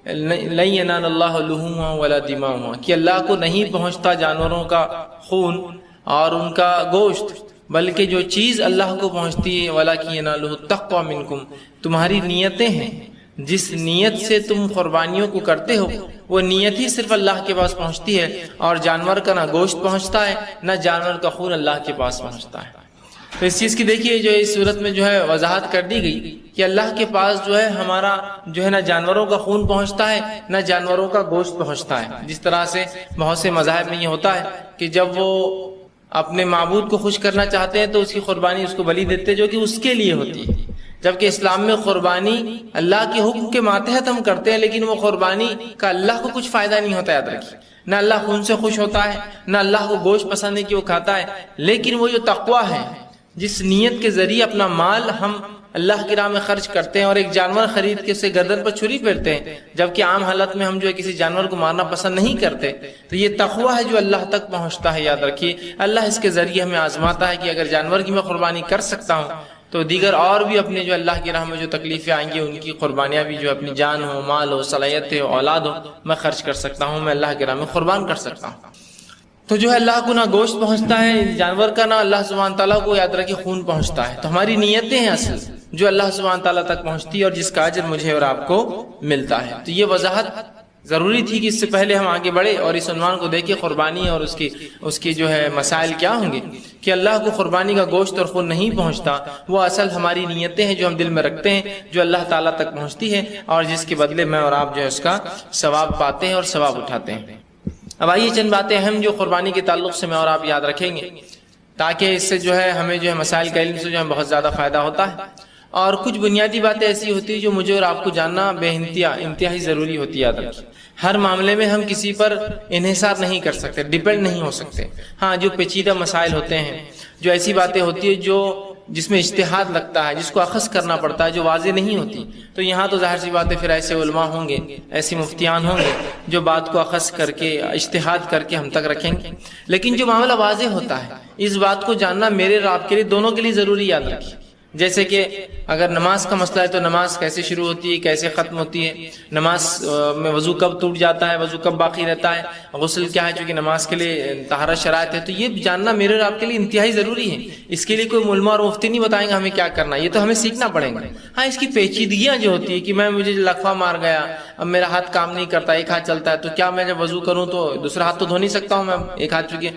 لن ینال اللہ لحومہا ولا دماؤہا، کہ اللہ کو نہیں پہنچتا جانوروں کا خون اور ان کا گوشت، بلکہ جو چیز اللہ کو پہنچتی ہے وَلَكِنْ يَنَالُهُ التَّقْوَى مِنْكُمْ، تمہاری نیتیں ہیں، جس نیت سے تم قربانیوں کو کرتے ہو وہ نیت ہی صرف اللہ کے پاس پہنچتی ہے، اور جانور کا نہ گوشت پہنچتا ہے نہ جانور کا خون اللہ کے پاس پہنچتا ہے۔ تو اس چیز کی دیکھیے جو اس صورت میں جو ہے وضاحت کر دی گئی کہ اللہ کے پاس جو ہے ہمارا جو ہے نہ جانوروں کا خون پہنچتا ہے نہ جانوروں کا گوشت پہنچتا ہے۔ جس طرح سے بہت سے مذاہب میں یہ ہوتا ہے کہ جب وہ اپنے معبود کو خوش کرنا چاہتے ہیں تو اس کی قربانی اس کو بلی دیتے جو کہ اس کے لیے ہوتی ہے، جبکہ اسلام میں قربانی اللہ کے حکم کے ماتحت ہم کرتے ہیں، لیکن وہ قربانی کا اللہ کو کچھ فائدہ نہیں ہوتا، یاد رکھیے، نہ اللہ خون سے خوش ہوتا ہے نہ اللہ کو گوشت پسند ہے کہ وہ کھاتا ہے، لیکن وہ جو تقویٰ ہے، جس نیت کے ذریعے اپنا مال ہم اللہ کی راہ میں خرچ کرتے ہیں اور ایک جانور خرید کے اسے گردن پر چھری پھیرتے ہیں، جبکہ عام حالت میں ہم جو ہے کسی جانور کو مارنا پسند نہیں کرتے، تو یہ تقویٰ ہے جو اللہ تک پہنچتا ہے۔ یاد رکھیے اللہ اس کے ذریعے ہمیں آزماتا ہے کہ اگر جانور کی میں قربانی کر سکتا ہوں تو دیگر اور بھی اپنے جو اللہ کی راہ میں جو تکلیفیں آئیں گی ان کی قربانیاں بھی جو اپنی جان ہو، مال ہو، صلاحیت ہو، اولاد ہو، میں خرچ کر سکتا ہوں، میں اللہ کی راہ میں قربان کر سکتا ہوں۔ تو جو ہے اللہ کو نہ گوشت پہنچتا ہے جانور کا، نہ اللہ سبحانہ تعالیٰ کو یاد رکھے خون پہنچتا ہے، تو ہماری نیتیں ہیں اصل جو اللہ سبحانہ تعالیٰ تک پہنچتی ہے اور جس کا اجر مجھے اور آپ کو ملتا ہے۔ تو یہ وضاحت ضروری تھی کہ اس سے پہلے ہم آگے بڑھے اور اس عنوان کو دیکھیں قربانی اور اس کی جو ہے مسائل کیا ہوں گے کہ اللہ کو قربانی کا گوشت اور خون نہیں پہنچتا، وہ اصل ہماری نیتیں ہیں جو ہم دل میں رکھتے ہیں جو اللہ تعالیٰ تک پہنچتی ہے اور جس کے بدلے میں اور آپ جو ہے اس کا ثواب پاتے ہیں اور ثواب اٹھاتے ہیں۔ اب آئیے چند باتیں اہم جو قربانی کے تعلق سے میں اور آپ یاد رکھیں گے تاکہ اس سے جو ہے ہمیں جو ہے مسائل کا علم سے جو ہے بہت زیادہ فائدہ ہوتا ہے، اور کچھ بنیادی باتیں ایسی ہوتی ہیں جو مجھے اور آپ کو جاننا بے انتہائی ضروری ہوتی ہے۔ یاد رکھیں ہر معاملے میں ہم کسی پر انحصار نہیں کر سکتے، ڈیپینڈ نہیں ہو سکتے۔ ہاں جو پیچیدہ مسائل ہوتے ہیں، جو ایسی باتیں ہوتی ہیں جس میں اجتہاد لگتا ہے، جس کو اخذ کرنا پڑتا ہے، جو واضح نہیں ہوتی، تو یہاں تو ظاہر سی بات ہے پھر ایسے علماء ہوں گے، ایسی مفتیان ہوں گے جو بات کو اخذ کر کے اجتہاد کر کے ہم تک رکھیں گے۔ لیکن جو معاملہ واضح ہوتا ہے اس بات کو جاننا میرے اور آپ کے لیے دونوں کے لیے ضروری، یاد رکھیے۔ جیسے کہ اگر نماز کا مسئلہ ہے تو نماز کیسے شروع ہوتی ہے، کیسے ختم ہوتی ہے، نماز میں وضو کب ٹوٹ جاتا ہے، وضو کب باقی رہتا ہے، غسل کیا ہے چونکہ نماز کے لیے طہارت شرائط ہے، تو یہ جاننا میرے اور آپ کے لیے انتہائی ضروری ہے۔ اس کے لیے کوئی علماء اور مفتی نہیں بتائیں گے ہمیں کیا کرنا، یہ تو ہمیں سیکھنا پڑے گا۔ ہاں اس کی پیچیدگیاں جو ہوتی ہے کہ مجھے لقفہ مار گیا، اب میرا ہاتھ کام نہیں کرتا، ایک ہاتھ چلتا ہے، تو کیا میں جب وضو کروں تو دوسرا ہاتھ تو دھو نہیں سکتا ہوں میں ایک ہاتھ چونکہ،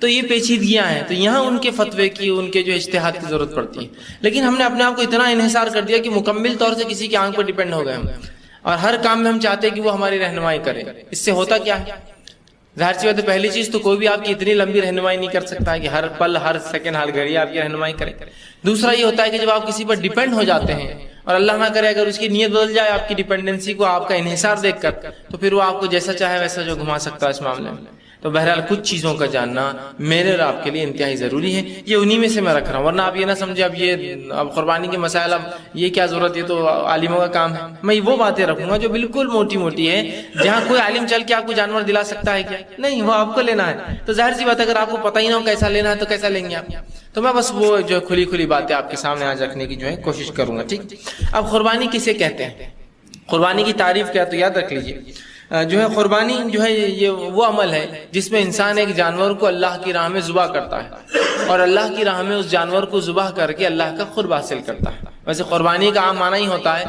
تو یہ پیچیدگیاں ہیں، تو یہاں ان کے فتوے کی، ان کے جو اجتہاد کی ضرورت پڑتی ہے۔ لیکن ہم نے اپنے آپ کو اتنا انحصار کر دیا کہ مکمل طور سے کسی کی آنکھ پر ڈیپینڈ ہو گئے ہم، اور ہر کام میں ہم چاہتے ہیں کہ وہ ہماری رہنمائی کرے۔ اس سے ہوتا کیا ہے ظاہر سی بات ہے پہلی چیز تو کوئی بھی آپ کی اتنی لمبی رہنمائی نہیں کر سکتا ہے کہ ہر پل ہر سیکنڈ ہر گھڑی آپ کی رہنمائی کرے. دوسرا یہ ہوتا ہے کہ جب آپ کسی پر ڈیپینڈ ہو جاتے ہیں اور اللہ نہ کرے اگر اس کی نیت بدل جائے آپ کی ڈیپینڈنسی کو، آپ کا انحصار دیکھ کر، تو پھر وہ آپ کو جیسا چاہے ویسا جو گھما سکتا ہے اس معاملے میں. تو بہرحال کچھ چیزوں کا جاننا میرے اور آپ کے لیے انتہائی ضروری ہے. یہ انہی میں سے میں رکھ رہا ہوں، ورنہ آپ یہ نہ سمجھے اب قربانی کے مسائل اب یہ کیا ضرورت، یہ تو عالموں کا کام ہے. میں وہ باتیں رکھوں گا جو بالکل موٹی موٹی ہے، جہاں کوئی عالم چل کے آپ کو جانور دلا سکتا ہے کیا؟ نہیں، وہ آپ کو لینا ہے. تو ظاہر سی بات ہے اگر آپ کو پتہ ہی نہ ہو کیسا لینا ہے تو کیسا لیں گے آپ؟ تو میں بس وہ جو کھلی کھلی باتیں آپ کے سامنے آج رکھنے کی جو ہے کوشش کروں گا. ٹھیک. اب قربانی کسے کہتے ہیں، قربانی کی تعریف کیا، تو یاد رکھ لیجیے جو ہے قربانی جو ہے یہ وہ عمل ہے جس میں انسان ایک جانور کو اللہ کی راہ میں ذبح کرتا ہے اور اللہ کی راہ میں اس جانور کو ذبح کر کے اللہ کا قرب حاصل کرتا ہے. ویسے قربانی کا عام معنی ہی ہوتا ہے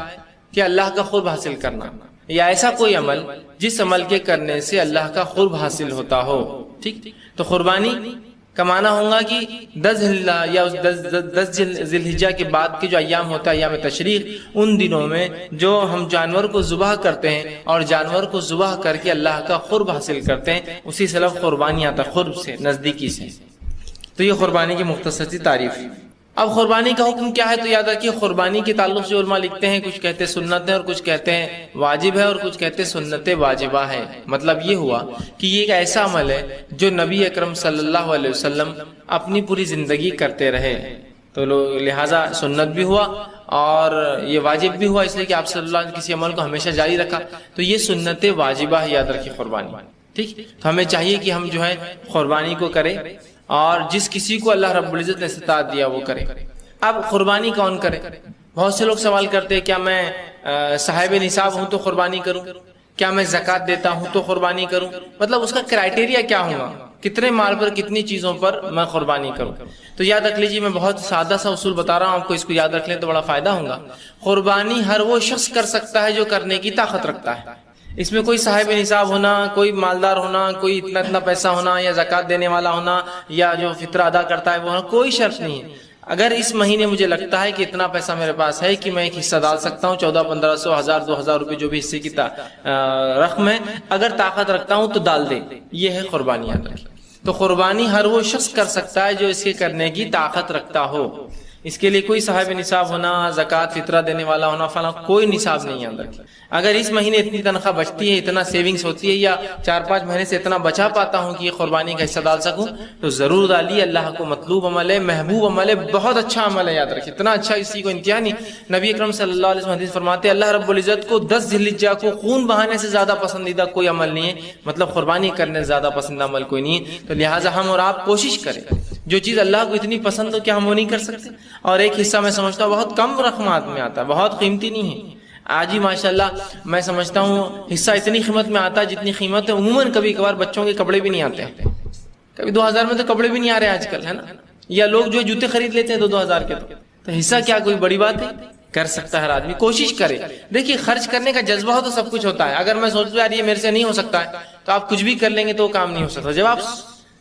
کہ اللہ کا قرب حاصل کرنا، یا ایسا کوئی عمل جس عمل کے کرنے سے اللہ کا قرب حاصل ہوتا ہو. ٹھیک. تو قربانی کا معنی ہوگا کہ 10 ذی الحجہ کے بعد کے جو ایام ہوتا ہے، ایام تشریق، ان دنوں میں جو ہم جانور کو ذبح کرتے ہیں اور جانور کو ذبح کر کے اللہ کا قرب حاصل کرتے ہیں، اسی سے لفظ قربانی آتا ہے، قرب سے، نزدیکی سے. تو یہ قربانی کی مختصر سی تعریف. اب قربانی کا حکم کیا ہے، تو یاد رکھیے قربانی کے تعلق سے علماء لکھتے ہیں کچھ کہتے ہیں سنت ہے اور کچھ کہتے ہیں واجب ہے اور کچھ کہتے ہیں سنت واجبہ ہے. مطلب یہ ہوا کہ یہ ایک ایسا عمل ہے جو نبی اکرم صلی اللہ علیہ وسلم اپنی پوری زندگی کرتے رہے، تو لہٰذا سنت بھی ہوا اور یہ واجب بھی ہوا، اس لیے کہ آپ صلی اللہ علیہ وسلم نے کسی عمل کو ہمیشہ جاری رکھا. تو یہ سنت واجبہ ہے، یاد رکھیے قربانی. ٹھیک. تو ہمیں چاہیے کہ ہم جو ہے قربانی کو کریں اور جس کسی کو اللہ رب العزت نے استطاعت دیا وہ کرے. اب قربانی کون کرے؟ بہت سے لوگ سوال کرتے ہیں کیا میں صاحب نصاب ہوں تو قربانی کروں، کیا میں زکوٰۃ دیتا ہوں تو قربانی کروں، مطلب اس کا کرائٹیریا کیا ہوگا، کتنے مال پر کتنی چیزوں پر میں قربانی کروں. تو یاد رکھ لیجیے، میں بہت سادہ سا اصول بتا رہا ہوں آپ کو، اس کو یاد رکھ لیں تو بڑا فائدہ ہوگا. قربانی ہر وہ شخص کر سکتا ہے جو کرنے کی طاقت رکھتا ہے. اس میں کوئی صاحب نصاب ہونا، کوئی مالدار ہونا، کوئی اتنا پیسہ ہونا، یا زکوٰۃ دینے والا ہونا، یا جو فطرہ ادا کرتا ہے وہ ہونا، کوئی شرط نہیں ہے. اگر اس مہینے مجھے لگتا ہے کہ اتنا پیسہ میرے پاس ہے کہ میں ایک حصہ ڈال سکتا ہوں، 1400-1500 1000 2000 روپے جو بھی حصے کی رقم ہے، اگر طاقت رکھتا ہوں تو ڈال دے. یہ ہے قربانی. یاد رکھیں. تو قربانی ہر وہ شخص کر سکتا ہے جو اس کے کرنے کی طاقت رکھتا ہو. اس کے لیے کوئی صاحب نصاب ہونا، زکوٰۃ فطرہ دینے والا ہونا، فلاں کوئی نصاب نہیں. یاد رکھیں. اگر اس مہینے اتنی تنخواہ بچتی ہے، اتنا سیونگز ہوتی ہے، یا 4-5 مہینے سے اتنا بچا پاتا ہوں کہ یہ قربانی کا حصہ ڈال سکوں، تو ضرور ڈالیے. اللہ کو مطلوب عمل ہے، محبوب عمل ہے، بہت اچھا عمل ہے. یاد رکھیں. اتنا اچھا کسی کو انتہا نہیں. نبی اکرم صلی اللہ علیہ وسلم حدیث فرماتے ہیں اللہ رب العزت کو 10 ذی الحجہ کو خون بہانے سے زیادہ پسندیدہ کوئی عمل نہیں ہے، مطلب قربانی کرنے سے زیادہ پسندیدہ عمل کوئی نہیں ہے. تو لہٰذا ہم اور آپ کوشش کریں، جو چیز اللہ کو اتنی پسند ہو کیا ہم وہ نہیں کر سکتے؟ اور ایک حصہ میں سمجھتا ہوں بہت کم رقمات میں آتا ہے، بہت قیمتی نہیں ہے. آج ہی ماشاءاللہ میں سمجھتا ہوں حصہ اتنی قیمت میں آتا ہے جتنی قیمت ہے عموماً کبھی کبھار بچوں کے کپڑے بھی نہیں آتے ہیں. کبھی 2000 میں تو کپڑے بھی نہیں آ رہے آج کل، ہے نا. یا لوگ جو جوتے خرید لیتے ہیں 2-2000 کے. تو حصہ کیا کوئی بڑی بات ہے؟ کر سکتا ہے ہر آدمی. کوشش کرے. دیکھیے خرچ کرنے کا جذبہ ہو تو سب کچھ ہوتا ہے. اگر میں سوچ لوں یار یہ میرے سے نہیں ہو سکتا ہے تو آپ کچھ بھی کر لیں گے تو وہ کام نہیں ہو سکتا. جب آپ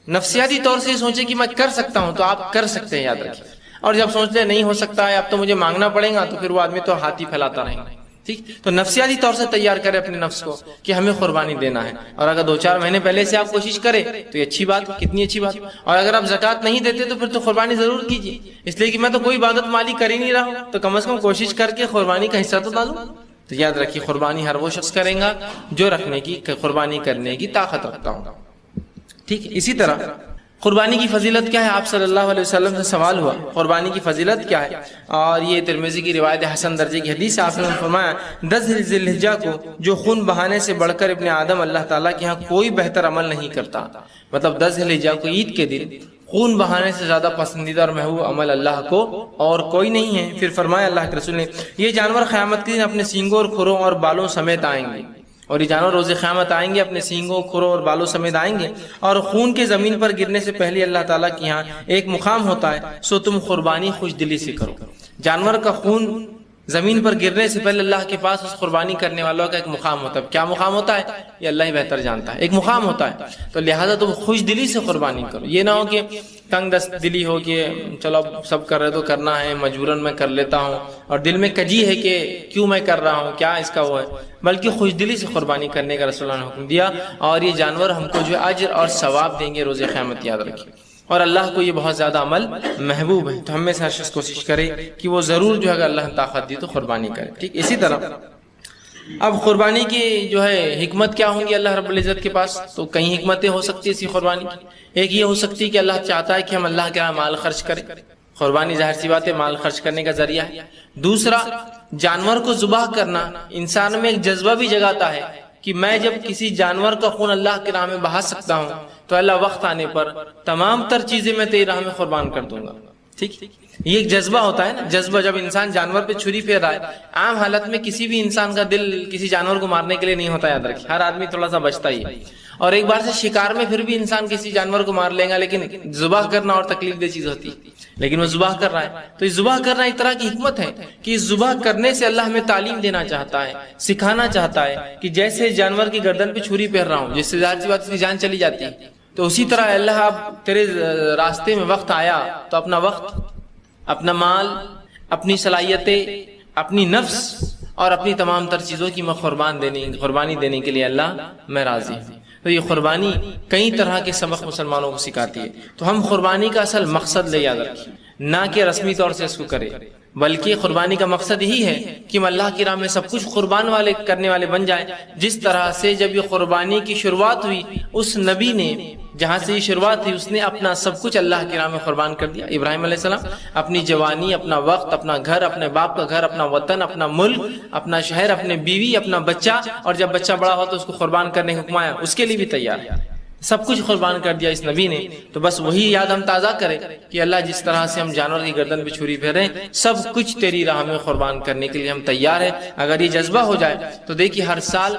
نفسیاتی طور سے سوچیں کہ میں کر سکتا ہوں تو آپ کر سکتے ہیں. یاد رکھیں. اور جب سوچ لیں نہیں ہو سکتا ہے اب تو مجھے مانگنا پڑے گا، تو پھر وہ آدمی تو ہاتھ ہی پھیلاتا رہے گا. ٹھیک. تو نفسیاتی طور سے تیار کرے اپنے نفس کو کہ ہمیں قربانی دینا ہے. اور اگر 2-4 مہینے پہلے سے آپ کوشش کریں تو یہ اچھی بات، کتنی اچھی بات. اور اگر آپ زکوٰۃ نہیں دیتے تو پھر تو قربانی ضرور کیجیے. اس لیے کہ میں تو کوئی عبادت مالی کر ہی نہیں رہا ہوں، تو کم از کم کوشش کر کے قربانی کا حصہ تو ڈالوں. تو یاد رکھیے قربانی ہر وہ شخص کرے گا جو رکھنے کی قربانی کرنے کی طاقت رکھتا ہوں. ٹھیک. اسی طرح قربانی کی فضیلت کیا ہے؟ آپ صلی اللہ علیہ وسلم سے سوال ہوا قربانی کی فضیلت کیا ہے، اور یہ ترمذی کی روایت حسن درجے کی حدیث ہے. آپ نے فرمایا 10 ذی الحجہ کو جو خون بہانے سے بڑھ کر ابن آدم اللہ تعالیٰ کے ہاں کوئی بہتر عمل نہیں کرتا. مطلب 10 ذی الحجہ کو عید کے دن خون بہانے سے زیادہ پسندیدہ اور محبوب عمل اللہ کو اور کوئی نہیں ہے. پھر فرمایا اللہ کے رسول نے یہ جانور قیامت کے دن اپنے سینگوں اور کھروں اور بالوں سمیت آئیں گے، اور یہ جانور روز قیامت آئیں گے اپنے سینگوں کھروں اور بالوں سمیت آئیں گے، اور خون کے زمین پر گرنے سے پہلے اللہ تعالیٰ کے یہاں ایک مقام ہوتا ہے، سو تم قربانی خوش دلی سے کرو. جانور کا خون زمین پر گرنے سے پہلے اللہ کے پاس اس قربانی کرنے والوں کا ایک مقام ہوتا ہے. کیا مقام ہوتا ہے یہ اللہ ہی بہتر جانتا ہے. ایک مقام ہوتا ہے. تو لہٰذا تم خوش دلی سے قربانی کرو. یہ نہ ہو کہ تنگ دست دلی ہو کہ چلو اب سب کر رہے تو کرنا ہے, مجبوراً میں کر لیتا ہوں, اور دل میں کجی ہے کہ کیوں میں کر رہا ہوں, کیا اس کا وہ ہے. بلکہ خوش دلی سے قربانی کرنے کا رسول اللہ نے حکم دیا. اور یہ جانور ہم کو جو اجر اور ثواب دیں گے روز قیامت, یاد رکھیے. اور اللہ کو یہ بہت زیادہ عمل محبوب ہے. تو ہم میں سے ہر شخص کوشش کرے کہ وہ ضرور جو ہے اگر اللہ نے طاقت دی تو قربانی کرے. ٹھیک, اسی طرح اب قربانی کی جو ہے حکمت کیا ہوں گی اللہ رب العزت کے پاس, تو کئی حکمتیں ہو سکتی ہے اسی قربانی کی. ایک یہ ہو سکتی ہے کہ اللہ چاہتا ہے کہ ہم اللہ کے راہ مال خرچ کریں. قربانی ظاہر سی بات ہے مال خرچ کرنے کا ذریعہ ہے. دوسرا, جانور کو ذبح کرنا انسان میں ایک جذبہ بھی جگاتا ہے کہ میں جب کسی جانور کا خون اللہ کے راہ میں بہا سکتا ہوں تو اللہ وقت آنے پر تمام تر چیزیں میں تیری راہ میں قربان کر دوں گا. ٹھیک, یہ ایک جذبہ ہوتا ہے نا. جذبہ جب انسان جانور پہ چھری پھیر رہا ہے, عام حالت میں کسی بھی انسان کا دل کسی جانور کو مارنے کے لیے نہیں ہوتا, یاد رکھیے. ہر آدمی تھوڑا سا بچتا ہی ہے. اور ایک بار سے شکار میں پھر بھی انسان کسی جانور کو مار لے گا, لیکن ذبح کرنا اور تکلیف دہ چیز ہوتی ہے, لیکن وہ ذبح کر رہا ہے. تو یہ ذبح کرنا ایک طرح کی حکمت ہے کہ ذبح کرنے سے اللہ ہمیں تعلیم دینا چاہتا ہے, سکھانا چاہتا ہے کہ جیسے جانور کی گردن پہ چھری پھیر رہا ہوں, جس سے ظاہر سی بات اس کی جان چلی جاتی ہے, تو اسی طرح اللہ اب تیرے راستے میں وقت آیا تو اپنا وقت, اپنا مال, اپنی صلاحیتیں, اپنی نفس اور اپنی تمام تر چیزوں کی میں قربانی دینے کے لیے اللہ میں راضی ہوں. تو یہ قربانی کئی طرح کے سبق مسلمانوں کو سکھاتی ہے. تو ہم قربانی کا اصل مقصد لے یاد رکھیں, نہ کہ رسمی طور سے اس کو کرے, بلکہ قربانی کا مقصد یہی ہے کہ ہم اللہ کی راہ میں سب کچھ قربان کرنے والے بن جائیں. جس طرح سے جب یہ قربانی کی شروعات ہوئی, اس نبی نے جہاں سے یہ شروعات ہوئی اس نے اپنا سب کچھ اللہ کی راہ میں قربان کر دیا. ابراہیم علیہ السلام اپنی جوانی, اپنا وقت, اپنا گھر, اپنے باپ کا گھر, اپنا وطن, اپنا ملک, اپنا شہر, اپنے بیوی, اپنا بچہ, اور جب بچہ بڑا ہوا تو اس کو قربان کرنے کا حکم آیا, اس کے لیے بھی تیار ہے. سب کچھ قربان کر دیا اس نبی نے. تو بس وہی یاد ہم تازہ کریں کہ اللہ جس طرح سے ہم جانور کی گردن پہ چھری پھیریں, سب کچھ تیری راہ میں قربان کرنے کے لیے ہم تیار ہیں. اگر یہ جذبہ ہو جائے تو دیکھیے ہر سال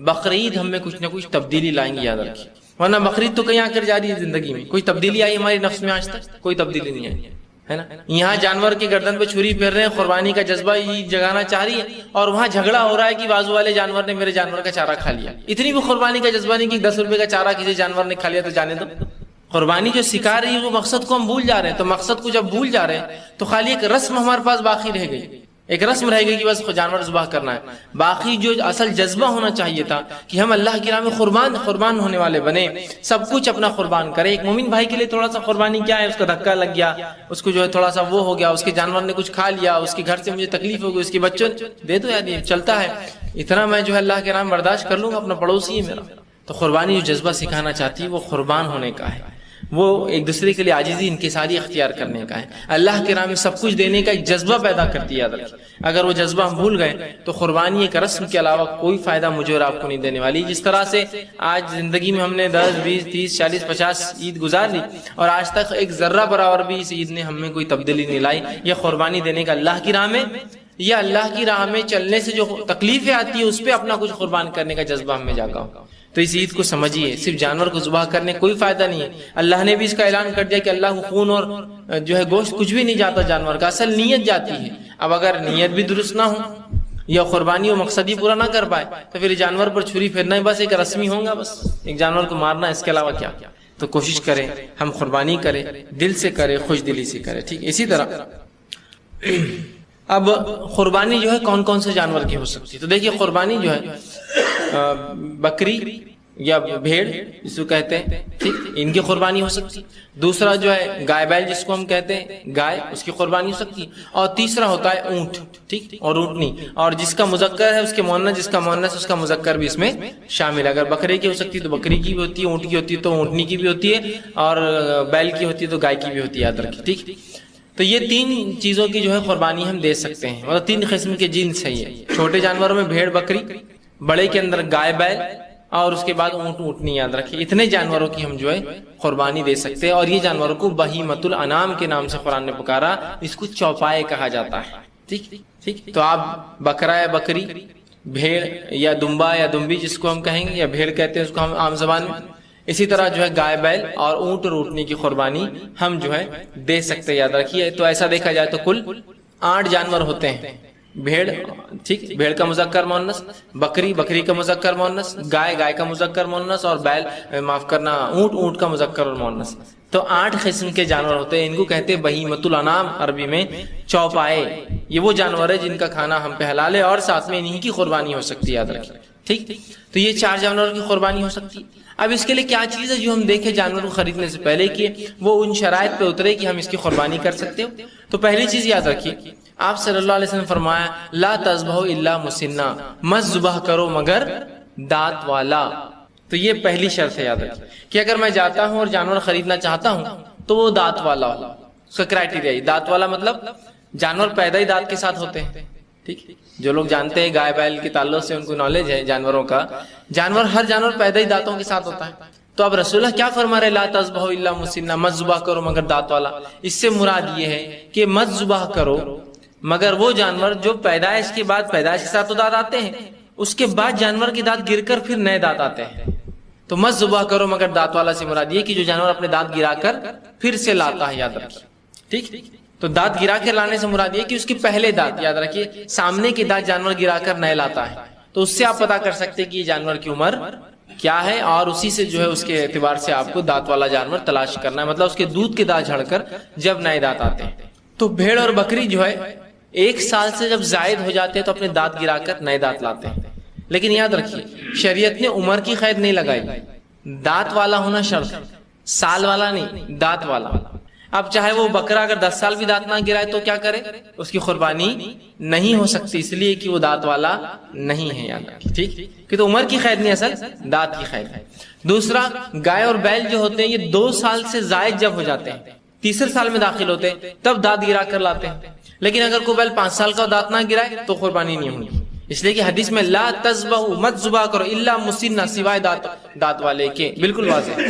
بقرعید ہم میں کچھ نہ کچھ تبدیلی لائیں گے, یاد رکھیے. ورنہ بقرعید تو کہیں آ کر جاری ہے زندگی میں. کوئی تبدیلی آئی ہماری نفس میں آج تک؟ کوئی تبدیلی نہیں آئی ہے نا. یہاں جانور کی گردن پہ چھری پھیر رہے ہیں, قربانی کا جذبہ یہ جگانا چاہ رہی ہے, اور وہاں جھگڑا ہو رہا ہے کہ بازو والے جانور نے میرے جانور کا چارہ کھا لیا. اتنی بھی قربانی کا جذبہ نہیں کہ 10 روپے کا چارہ کسی جانور نے کھا لیا تو جانے دو. قربانی جو سکھا رہی ہے وہ مقصد کو ہم بھول جا رہے ہیں. تو مقصد کو جب بھول جا رہے ہیں تو خالی ایک رسم ہمارے پاس باقی رہ گئی, ایک رسم رہ گئی کہ بس جانور ذبح کرنا ہے. باقی جو اصل جذبہ ہونا چاہیے تھا کہ ہم اللہ کی راہ میں قربان ہونے والے بنے, سب کچھ اپنا قربان کرے. ایک مومن بھائی کے لیے تھوڑا سا قربانی کیا ہے, اس کا دھکا لگ گیا, اس کو جو ہے تھوڑا سا وہ ہو گیا, اس کے جانور نے کچھ کھا لیا, اس کے گھر سے مجھے تکلیف ہو گئی, اس کے بچوں دے دو یار, یہ چلتا ہے, اتنا میں جو ہے اللہ کے راہ میں برداشت کر لوں گا, اپنا پڑوسی ہے میرا. تو قربانی جو جذبہ سکھانا چاہتی ہے وہ قربان ہونے کا ہے, وہ ایک دوسرے کے لیے عاجزی انکساری اختیار کرنے کا ہے. اللہ کے راہ میں سب کچھ دینے کا ایک جذبہ پیدا کرتی ہے, یاد رکھیں. اگر وہ جذبہ ہم بھول گئے تو قربانی ایک رسم کے علاوہ کوئی فائدہ مجھے اور آپ کو نہیں دینے والی. جس طرح سے آج زندگی میں ہم نے 10 20 30 40 50 عید گزار لی اور آج تک ایک ذرہ برابر بھی اس عید نے ہم میں کوئی تبدیلی نہیں لائی. یہ قربانی دینے کا اللہ کی راہ میں, یا اللہ کی راہ میں چلنے سے جو تکلیفیں آتی ہے اس پہ اپنا کچھ قربان کرنے کا جذبہ ہم میں جاگا ہو. تو اس عید کو سمجھیے, صرف جانور کو ذبح کرنے کوئی فائدہ نہیں ہے. اللہ نے بھی اس کا اعلان کر دیا کہ اللہ کو خون اور جو ہے گوشت کچھ بھی نہیں جاتا جانور کا, اصل نیت جاتی ہے. اب اگر نیت بھی درست نہ ہو یا قربانی و مقصد ہی پورا نہ کر پائے تو پھر جانور پر چھری پھیرنا ہی بس ایک رسمی ہوگا, بس ایک جانور کو مارنا, اس کے علاوہ کیا. تو کوشش کریں ہم قربانی کریں, دل سے کریں, خوش دلی سے کریں. ٹھیک, اسی طرح اب قربانی جو ہے کون کون سے جانور کی ہو سکتی ہے. تو دیکھیے قربانی جو ہے بکری یا بھیڑ جس کو کہتے ہیں, ٹھیک, ان کی قربانی ہو سکتی. دوسرا جو ہے گائے بیل جس کو ہم کہتے ہیں, گائے, اس کی قربانی ہو سکتی. اور تیسرا ہوتا ہے اونٹ, ٹھیک, اور اونٹنی, اور جس کا مذکر ہے اس کے مؤنث, جس کا مؤنث اس کا مذکر بھی اس میں شامل ہے. اگر بکرے کی ہو سکتی تو بکری کی بھی ہوتی ہے, اونٹ کی ہوتی ہے تو اونٹنی کی بھی ہوتی ہے, اور بیل کی ہوتی ہے تو گائے کی بھی ہوتی ہے, یاد رکھیے. ٹھیک, تو یہ 3 چیزوں کی جو ہے قربانی ہم دے سکتے ہیں, مطلب 3 قسم کے جنس ہے یہ. چھوٹے جانوروں میں بھیڑ بکری, بڑے کے اندر گائے بیل, اور اس کے بعد اونٹ اونٹنی, یاد رکھیے. اتنے جانوروں کی ہم جو ہے قربانی دے سکتے ہیں. اور یہ جانوروں کو بہیمۃ الانعام کے نام سے قرآن نے پکارا, اس کو چوپائے کہا جاتا ہے. ٹھیک ٹھیک, تو آپ بکرا یا بکری, بھیڑ یا دمبا یا دمبی جس کو ہم کہیں گے, یا بھیڑ کہتے ہیں اس کو ہم عام زبان میں, اسی طرح جو ہے گائے بیل اور اونٹ اور اونٹنی کی قربانی ہم جو ہے دے سکتے, یاد رکھیے. تو ایسا دیکھا جائے تو کل 8 جانور ہوتے ہیں, بھیڑ ٹھیک، بھیڑ کا مذکر مؤنث، بکری بکری کا مذکر مؤنث، گائے گائے کا مذکر مؤنث، اور بیل معاف کرنا اونٹ اونٹ کا مذکر اور مؤنث۔ تو 8 قسم کے جانور ہوتے ہیں، ان کو کہتے ہیں بہیمۃ الانام، عربی میں چوپائے۔ یہ وہ جانور ہے جن کا کھانا ہم پہ حلال ہے، اور ساتھ میں انہی کی قربانی ہو سکتی ہے، یاد رکھیں ٹھیک۔ تو یہ 4 جانوروں کی قربانی ہو سکتی ہے۔ اب اس کے لیے کیا چیز ہے جو ہم دیکھیں جانور کو خریدنے سے پہلے کہ وہ ان شرائط پہ اترے کہ ہم اس کی قربانی کر سکتے ہو؟ تو پہلی چیز یاد رکھیے، آپ صلی اللہ علیہ وسلم نے فرمایا لا تذبحوا الا مسنّا، مت ذبح کرو مگر دانت والا۔ تو یہ پہلی شرط ہے، یاد رکھیے کہ اگر میں جاتا ہوں اور جانور خریدنا چاہتا ہوں تو وہ دانت والا ہو۔ اس کا کرائٹیریا دانت والا مطلب جانور پیدا ہی دانت کے ساتھ ہوتے ہیں ٹھیک۔ جو لوگ جانتے ہیں گائے بیل کے تعلق سے ان کو نالج ہے جانوروں کا، ہر جانور پیدا ہی دانتوں کے ساتھ ہوتا ہے۔ تو اب رسول اللہ کیا فرما رہے لا تذبحوا الا مسنّا، مت ذبح کرو مگر دانت والا۔ اس سے مراد یہ ہے کہ مت ذبح کرو مگر وہ جانور جو پیدائش کے بعد، پیدائش کے ساتھ تو دانت آتے ہیں، اس کے بعد جانور کے دانت گر کر پھر نئے دانت آتے ہیں۔ تو مت ذبح کرو مگر دانت والا سے مراد یہ کہ جو جانور اپنے دانت گرا کر پھر سے لاتا ہے، یاد رکھیے ٹھیک۔ تو دانت گرا کر لانے سے مراد یہ کہ اس کے پہلے دانت، یاد رکھیے سامنے کے دانت جانور گرا کر نئے لاتا ہے، تو اس سے آپ پتا کر سکتے کہ یہ جانور کی عمر کیا ہے، اور اسی سے جو ہے اس کے اعتبار سے آپ کو دانت والا جانور تلاش کرنا ہے، مطلب اس کے دودھ کے دانت جھڑ کر جب نئے دانت آتے ہیں۔ تو بھیڑ اور بکری جو ہے 1 سال سے جب زائد ہو جاتے ہیں تو اپنے دانت گرا کر نئے دانت لاتے ہیں۔ لیکن یاد رکھیے شریعت نے عمر کی قید نہیں لگائی، دانت والا ہونا شرط ہے، سال والا نہیں، دانت والا۔ اب چاہے وہ بکرا اگر 10 سال بھی دانت نہ گرائے تو کیا کرے، اس کی قربانی نہیں ہو سکتی، اس لیے کہ وہ دانت والا نہیں ہے، یاد رکھیے ٹھیک۔ کہ تو عمر کی قید نہیں، اصل دانت کی قید ہے۔ دوسرا، گائے اور بیل جو ہوتے ہیں یہ 2 سال سے زائد جب ہو جاتے ہیں، تیسرے سال میں داخل ہوتے ہیں، تب دانت گرا کر لاتے ہیں۔ لیکن اگر کوئی بیل 5 سال کا دانت نہ گرائے تو قربانی نہیں ہوگی، اس لیے کہ حدیث میں لا تذبحوا، مت ذبح کرو الا مسنّا، سوائے دانت والے کے، بالکل واضح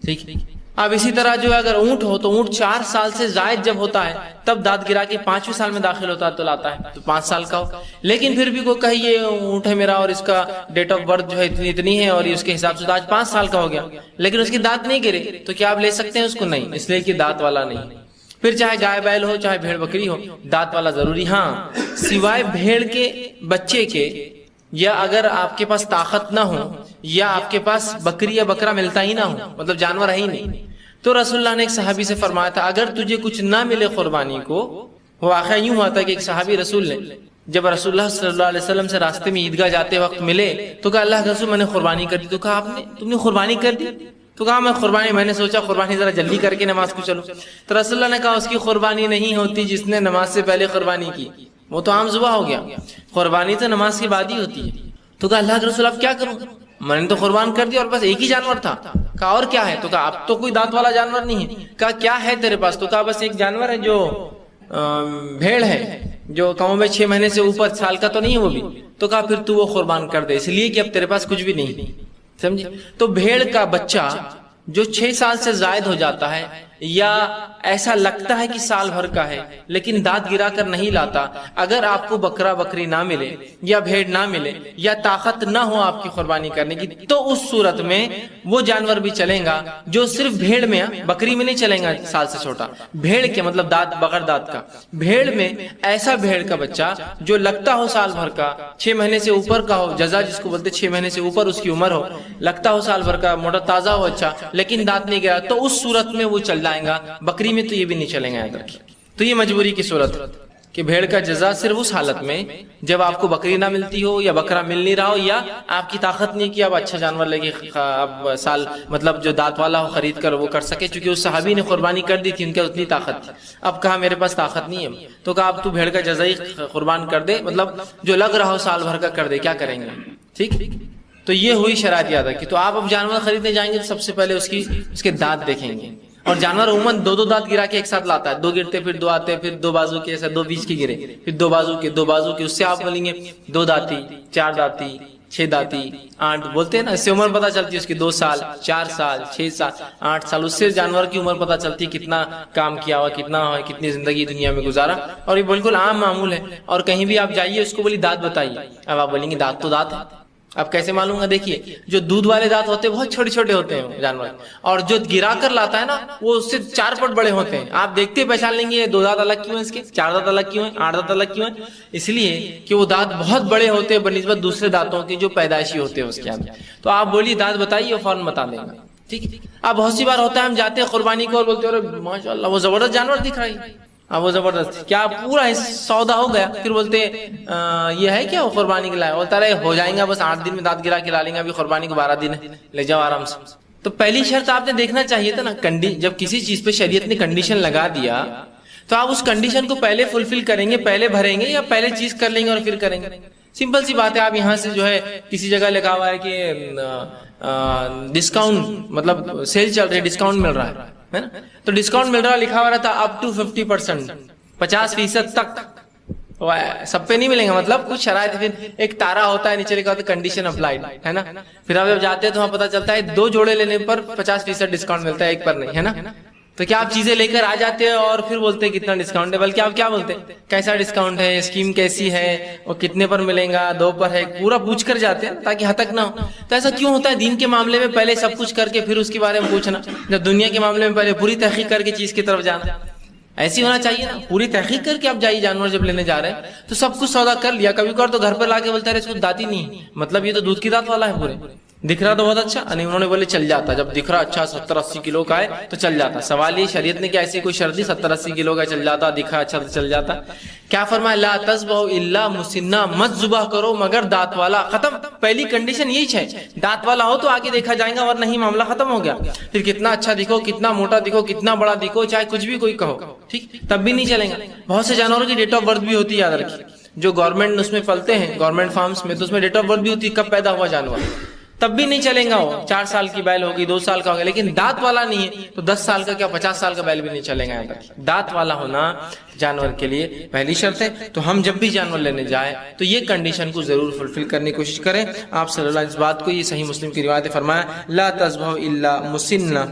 ٹھیک۔ اب اسی طرح جو اگر اونٹ ہو تو اونٹ 4 سال سے زائد جب ہوتا ہے تب دانت گرا کے 5ویں سال میں داخل ہوتا ہے تو لاتا ہے، تو 5 سال کا ہو۔ لیکن پھر بھی کوئی کہے یہ اونٹ ہے میرا اور اس کا ڈیٹ آف برتھ جو ہے اتنی ہے اور اس کے حساب سے آج 5 سال کا ہو گیا، لیکن اس کے دانت نہیں گرے، تو کیا آپ لے سکتے ہیں اس کو؟ نہیں، اس لیے کہ دانت والا نہیں۔ پھر چاہے گائے بیل ہو چاہے بھیڑ بکری ہو، دانت والا ضروری، ہاں سوائے بھیڑ کے بچے کے، یا اگر آپ کے پاس طاقت نہ ہو، یا آپ کے پاس بکری یا بکرا ملتا ہی نہ ہو، مطلب جانور ہے ہی نہیں، تو رسول اللہ نے ایک صحابی سے فرمایا تھا اگر تجھے کچھ نہ ملے قربانی کو، وہ واقعہ یوں ہوا تھا کہ ایک صحابی رسول نے جب رسول اللہ صلی اللہ علیہ وسلم سے راستے میں عیدگاہ جاتے وقت ملے تو کہا اللہ کے رسول میں نے قربانی کر دی۔ تو کہا تم نے قربانی کر دی؟ تو کہا میں نے سوچا قربانی ذرا جلدی کر کے نماز کو چلو۔ تو رسول اللہ نے کہا اس کی قربانی نہیں ہوتی جس نے نماز سے پہلے قربانی کی، وہ تو عام ذبح ہو گیا، قربانی تو نماز کے بعد ہی ہوتی ہے۔ تو کہا اللہ کے رسول اب کیا کروں، میں نے تو قربان کر دیا اور بس ایک ہی جانور تھا۔ کہا اور کیا ہے؟ تو کہا اب تو کوئی دانت والا جانور نہیں ہے۔ کہا کیا ہے تیرے پاس؟ تو کہا بس ایک جانور ہے جو بھیڑ ہے، جو کم و بیش 6 مہینے سے اوپر، سال کا تو نہیں ہے وہ بھی۔ تو کہا پھر تو وہ قربان کر دے، اس لیے کہ اب تیرے پاس کچھ بھی نہیں، سمجھے؟ تو بھیڑ کا بچہ جو 6 سال سے زائد ہو جاتا ہے یا ایسا لگتا ہے کہ سال بھر کا ہے لیکن دانت گرا کر نہیں لاتا، اگر آپ کو بکرا بکری نہ ملے یا بھیڑ نہ ملے یا طاقت نہ ہو آپ کی قربانی کرنے کی، تو اس صورت میں وہ جانور بھی چلیں گا جو صرف بھیڑ میں، بکری میں نہیں چلیں گا سال سے چھوٹا، بھیڑ کے مطلب دانت بغیر دانت کا، بھیڑ میں ایسا بھیڑ کا بچہ جو لگتا ہو سال بھر کا، 6 مہینے سے اوپر کا ہو، جزا جس کو بولتے 6 مہینے سے اوپر اس کی عمر ہو، لگتا ہو سال بھر کا، موٹا تازہ ہو اچھا، لیکن دانت نہیں گرا، تو اس صورت میں وہ چل جائیں گا۔ بکری میں تو یہ بھی نہیں چلیں گے، یاد رکھیے۔ تو یہ مجبوری کی صورت کہ بھیڑ کا جزا صرف اس حالت میں جب آپ کو بکری نہ ملتی ہو یا بکرا مل نہیں رہا ہو یا آپ کی طاقت نہیں کہ اب اچھا جانور لے کے اب سال مطلب جو دانت والا ہو خرید کر وہ کر سکے، چونکہ اس صحابی نے قربانی کر دی تھی، ان کے اتنی طاقت تھی۔ اب کہا میرے پاس طاقت نہیں ہے، تو کہا اب تو بھیڑ کا جزا ہی قربان کر دے، مطلب جو لگ رہا ہو سال بھر کا کر دے، کیا کریں گے؟ ٹھیک، تو یہ ہوئی شرائط یاد رکھی۔ تو آپ اب جانور خریدنے جائیں گے تو سب سے پہلے اس کے دانت دیکھیں گے، اور جانور عموماً 2 دانت گرا کے ایک ساتھ لاتا ہے، 2 گرتے پھر 2 آتے، پھر 2 بازو کے، ایسا 2 بیچ کے گرے، پھر 2 بازو کے، 2 بازو کے، اس سے آپ بولیں گے 2 دانتی، 4 دانتی، 6 دانتی، 8 بولتے ہیں نا، اس سے عمر پتہ چلتی ہے اس کی 2 سال، 4 سال، 6 سال، 8 سال، اس سے جانور کی عمر پتہ چلتی ہے کتنا کام کیا ہوا، کتنا ہوا، کتنی زندگی دنیا میں گزارا، اور یہ بالکل عام معمول ہے۔ اور کہیں بھی آپ جائیے اس کو بولی دانت بتائیے، اب آپ بولیں گے دانت تو دانت ہے، اب کیسے معلوم ہے؟ دیکھیے جو دودھ والے دانت ہوتے ہیں بہت چھوٹے چھوٹے ہوتے ہیں جانور، اور جو گرا کر لاتا ہے نا وہ اس سے 4 پٹ بڑے ہوتے ہیں. آپ دیکھتے پہچان لیں گے یہ 2 دانت الگ کیوں ہیں، اس کے 4 دانت الگ کیوں ہیں، 8 دانت الگ کیوں ہیں؟ اس لیے کہ وہ دانت بہت بڑے ہوتے ہیں بنسبت دوسرے دانتوں کے جو پیدائشی ہوتے ہیں اس کے اندر. تو آپ بولیے دانت بتائیے وہ فوراً بتا دیں گا. ٹھیک ہے. اب بہت سی بار ہوتا ہے ہم جاتے ہیں قربانی کو اور بولتے ہیں ارے ماشاء اللہ وہ زبردست جانور دکھ رہا ہے، اب وہ زبردست کیا پورا سودا ہو گیا، پھر بولتے یہ ہے کیا وہ قربانی کے لائے، بولتا رہے ہو جائیں گا بس 8 دن میں دانت گرا کے لا لیں گے، ابھی قربانی کو 12 دن ہے، لے جاؤ آرام سے. تو پہلی شرط آپ نے دیکھنا چاہیے تھا نا، جب کسی چیز پہ شریعت نے کنڈیشن لگا دیا تو آپ اس کنڈیشن کو پہلے فلفل کریں گے، پہلے بھریں گے، یا پہلے چیز کر لیں گے اور پھر کریں گے؟ سمپل سی بات ہے. آپ یہاں سے جو ہے کسی جگہ لکھا ہوا ہے کہ ڈسکاؤنٹ مطلب سیل چل رہی ہے، ڈسکاؤنٹ مل رہا ہے نا، تو ڈسکاؤنٹ مل رہا لیکھا ہوا رہتا اپ ٹو 50%، 50% تک. سب پہ نہیں ملیں گا، مطلب کچھ شرائط. پھر ایک تارا ہوتا ہے نیچے لکھا ہوتا ہے کنڈیشن اپلائیڈ، ہے نا. پھر آپ جب جاتے ہیں تو وہاں پتا چلتا ہے 2 جوڑے لینے پر 50% ڈسکاؤنٹ ملتا ہے، 1 پر نہیں، ہے نا. تو کیا آپ چیزیں لے کر آ جاتے ہیں اور پھر بولتے ہیں کتنا ڈسکاؤنٹ ہے، بلکہ آپ کیا بولتے ہیں کیسا ڈسکاؤنٹ ہے، اسکیم کیسی ہے اور کتنے پر ملیں گا، 2 پر ہے، پورا پوچھ کر جاتے ہیں تاکہ ہتک نہ ہو. تو ایسا کیوں ہوتا ہے؟ دین کے معاملے میں پہلے سب کچھ کر کے پھر اس کے بارے میں پوچھنا، جب دنیا کے معاملے میں پہلے پوری تحقیق کر کے چیز کی طرف جانا. ایسی ہونا چاہیے نا، پوری تحقیق کر کے آپ جائیے. جانور جب لینے جا رہے ہیں تو سب کچھ سودا کر لیا، کبھی کبھار تو گھر پر لا کے بولتا ہے اس کو دانت ہی نہیں، مطلب یہ تو دودھ کی دانت والا ہے، پورے دکھ رہا تو بہت اچھا نہیں، انہوں نے بولے چل جاتا. جب دکھ رہا اچھا 70-80 کلو کا ہے تو چل جاتا. سوال یہ شریعت نے کیا ایسی کوئی شرط دی 70-80 کلو کا چل جاتا، دکھا اچھا تو چل جاتا؟ کیا فرمایا لا تذبحوا الا مسنہ، مت ذبح کرو مگر دانت والا. ختم. پہلی کنڈیشن یہی ہے، دانت والا ہو تو آگے دیکھا جائے گا، اور نہیں معاملہ ختم ہو گیا. پھر کتنا اچھا دکھو، کتنا موٹا دکھو، کتنا بڑا دکھو، چاہے کچھ بھی کوئی کہو، ٹھیک، تب بھی نہیں چلیں گا. بہت سے جانوروں کی ڈیٹ آف برتھ بھی ہوتی ہے، یاد رکھیے. جو گورنمنٹ اس میں پلتے ہیں گورنمنٹ فارمز میں، تو اس میں ڈیٹ آف برتھ بھی ہوتی ہے، کب پیدا ہوا جانور، تب بھی نہیں چلیں گا. وہ 4 سال کی بیل ہوگی، 2 سال کا ہوگا، لیکن دانت والا نہیں ہے تو 10 سال کا کیا 50 سال کا بیل بھی نہیں چلے گا. دانت والا ہونا جانور کے لیے پہلی شرط ہے. تو ہم جب بھی جانور لینے جائیں تو یہ کنڈیشن کو ضرور فلفل کرنے کی کوشش کریں. آپ صلی اللہ علیہ وسلم اس بات کو، یہ صحیح مسلم کی روایت فرمایا لا تذبحوا الا مسنہ،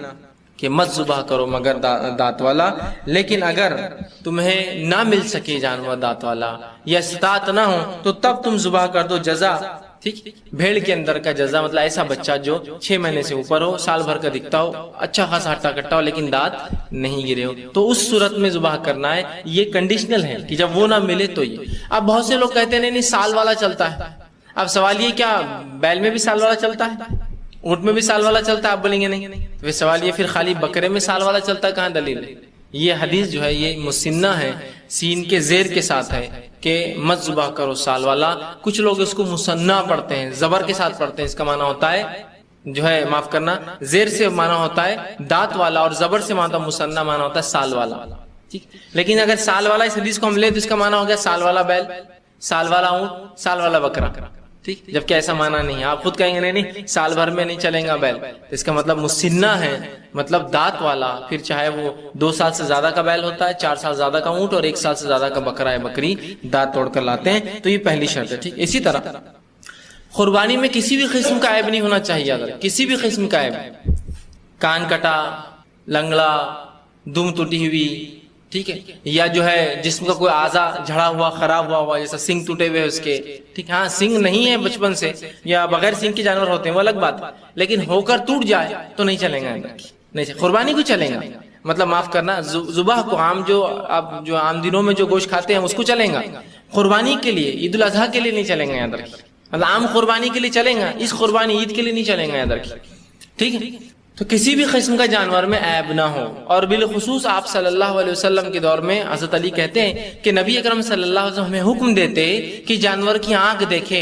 کہ مت ذبح کرو مگر دانت والا. لیکن اگر تمہیں نہ مل سکے جانور دانت والا یا استطاعت نہ ہو تو تب تم ذبح کر دو. جزا، ٹھیک، بھیڑ کے اندر کا جزا مطلب ایسا بچہ جو 6 مہینے سے اوپر ہو، سال بھر کا دکھتا ہو، اچھا خاصا ہٹا کٹا ہو، لیکن دانت نہیں گرے ہو، تو اس صورت میں ذبح کرنا ہے. یہ کنڈیشنل ہے کہ جب وہ نہ ملے تو یہ. اب بہت سے لوگ کہتے ہیں نہیں سال والا چلتا ہے. اب سوال یہ کیا بیل میں بھی سال والا چلتا ہے، اونٹ میں بھی سال والا چلتا ہے؟ آپ بولیں گے نہیں. تو سوال یہ پھر خالی بکرے میں سال والا چلتا ہے، کہاں دلیل ہے؟ یہ حدیث جو ہے یہ مسنہ ہے، سین کے زیر کے ساتھ ہے کہ مت ذبح کرو سال والا. کچھ لوگ اس کو مسنہ پڑھتے ہیں، زبر کے ساتھ پڑھتے ہیں. اس کا معنی ہوتا ہے جو ہے معاف کرنا، زیر سے معنی ہوتا ہے دانت والا اور زبر سے معنی مسنہ معنی ہوتا ہے سال والا. ٹھیک، لیکن اگر سال والا اس حدیث کو ہم لیں تو اس کا معنی ہو گیا سال والا بیل، سال والا اونٹ، سال والا بکرا. ٹھیک، جبکہ ایسا معنی نہیں ہے. آپ خود کہیں گے نہیں سال بھر میں نہیں چلیں گا بیل، تو اس کا مطلب مسنہ ہے، مطلب دانت والا. پھر چاہے وہ 2 سال سے زیادہ کا بیل ہوتا ہے، 4 سال زیادہ کا اونٹ اور 1 سال سے زیادہ کا بکرا ہے بکری، دانت توڑ کر لاتے ہیں. تو یہ پہلی شرط ہے. ٹھیک، اسی طرح قربانی میں کسی بھی قسم کا عیب نہیں ہونا چاہیے. اگر کسی بھی قسم کا عیب، کان کٹا، لنگڑا، دم ٹوٹی ہوئی، ٹھیک ہے، یا جو ہے جسم کا کوئی اعضا جھڑا ہوا خراب ہوا جیسا سنگ ٹوٹے ہوئے اس کے، ٹھیک، ہاں سنگ نہیں ہے بچپن سے یا بغیر سنگ کے جانور ہوتے ہیں وہ الگ بات، لیکن ہو کر ٹوٹ جائے تو نہیں چلیں گا، نہیں قربانی کو چلیں گا. مطلب معاف کرنا ذبح کو عام جو اب جو عام دنوں میں جو گوشت کھاتے ہیں اس کو چلیں گا، قربانی کے لیے عید الاضحیٰ کے لیے نہیں چلیں گا. یاد رکھیے مطلب عام قربانی کے لیے چلیں گا، اس قربانی عید کے لیے نہیں چلیں گا. یاد رکھیے، ٹھیک ہے. تو کسی بھی قسم کا جانور میں عیب نہ ہو. اور بالخصوص آپ صلی اللہ علیہ وسلم کے دور میں حضرت علی کہتے ہیں کہ نبی اکرم صلی اللہ علیہ وسلم ہمیں حکم دیتے کہ جانور کی آنکھ دیکھے،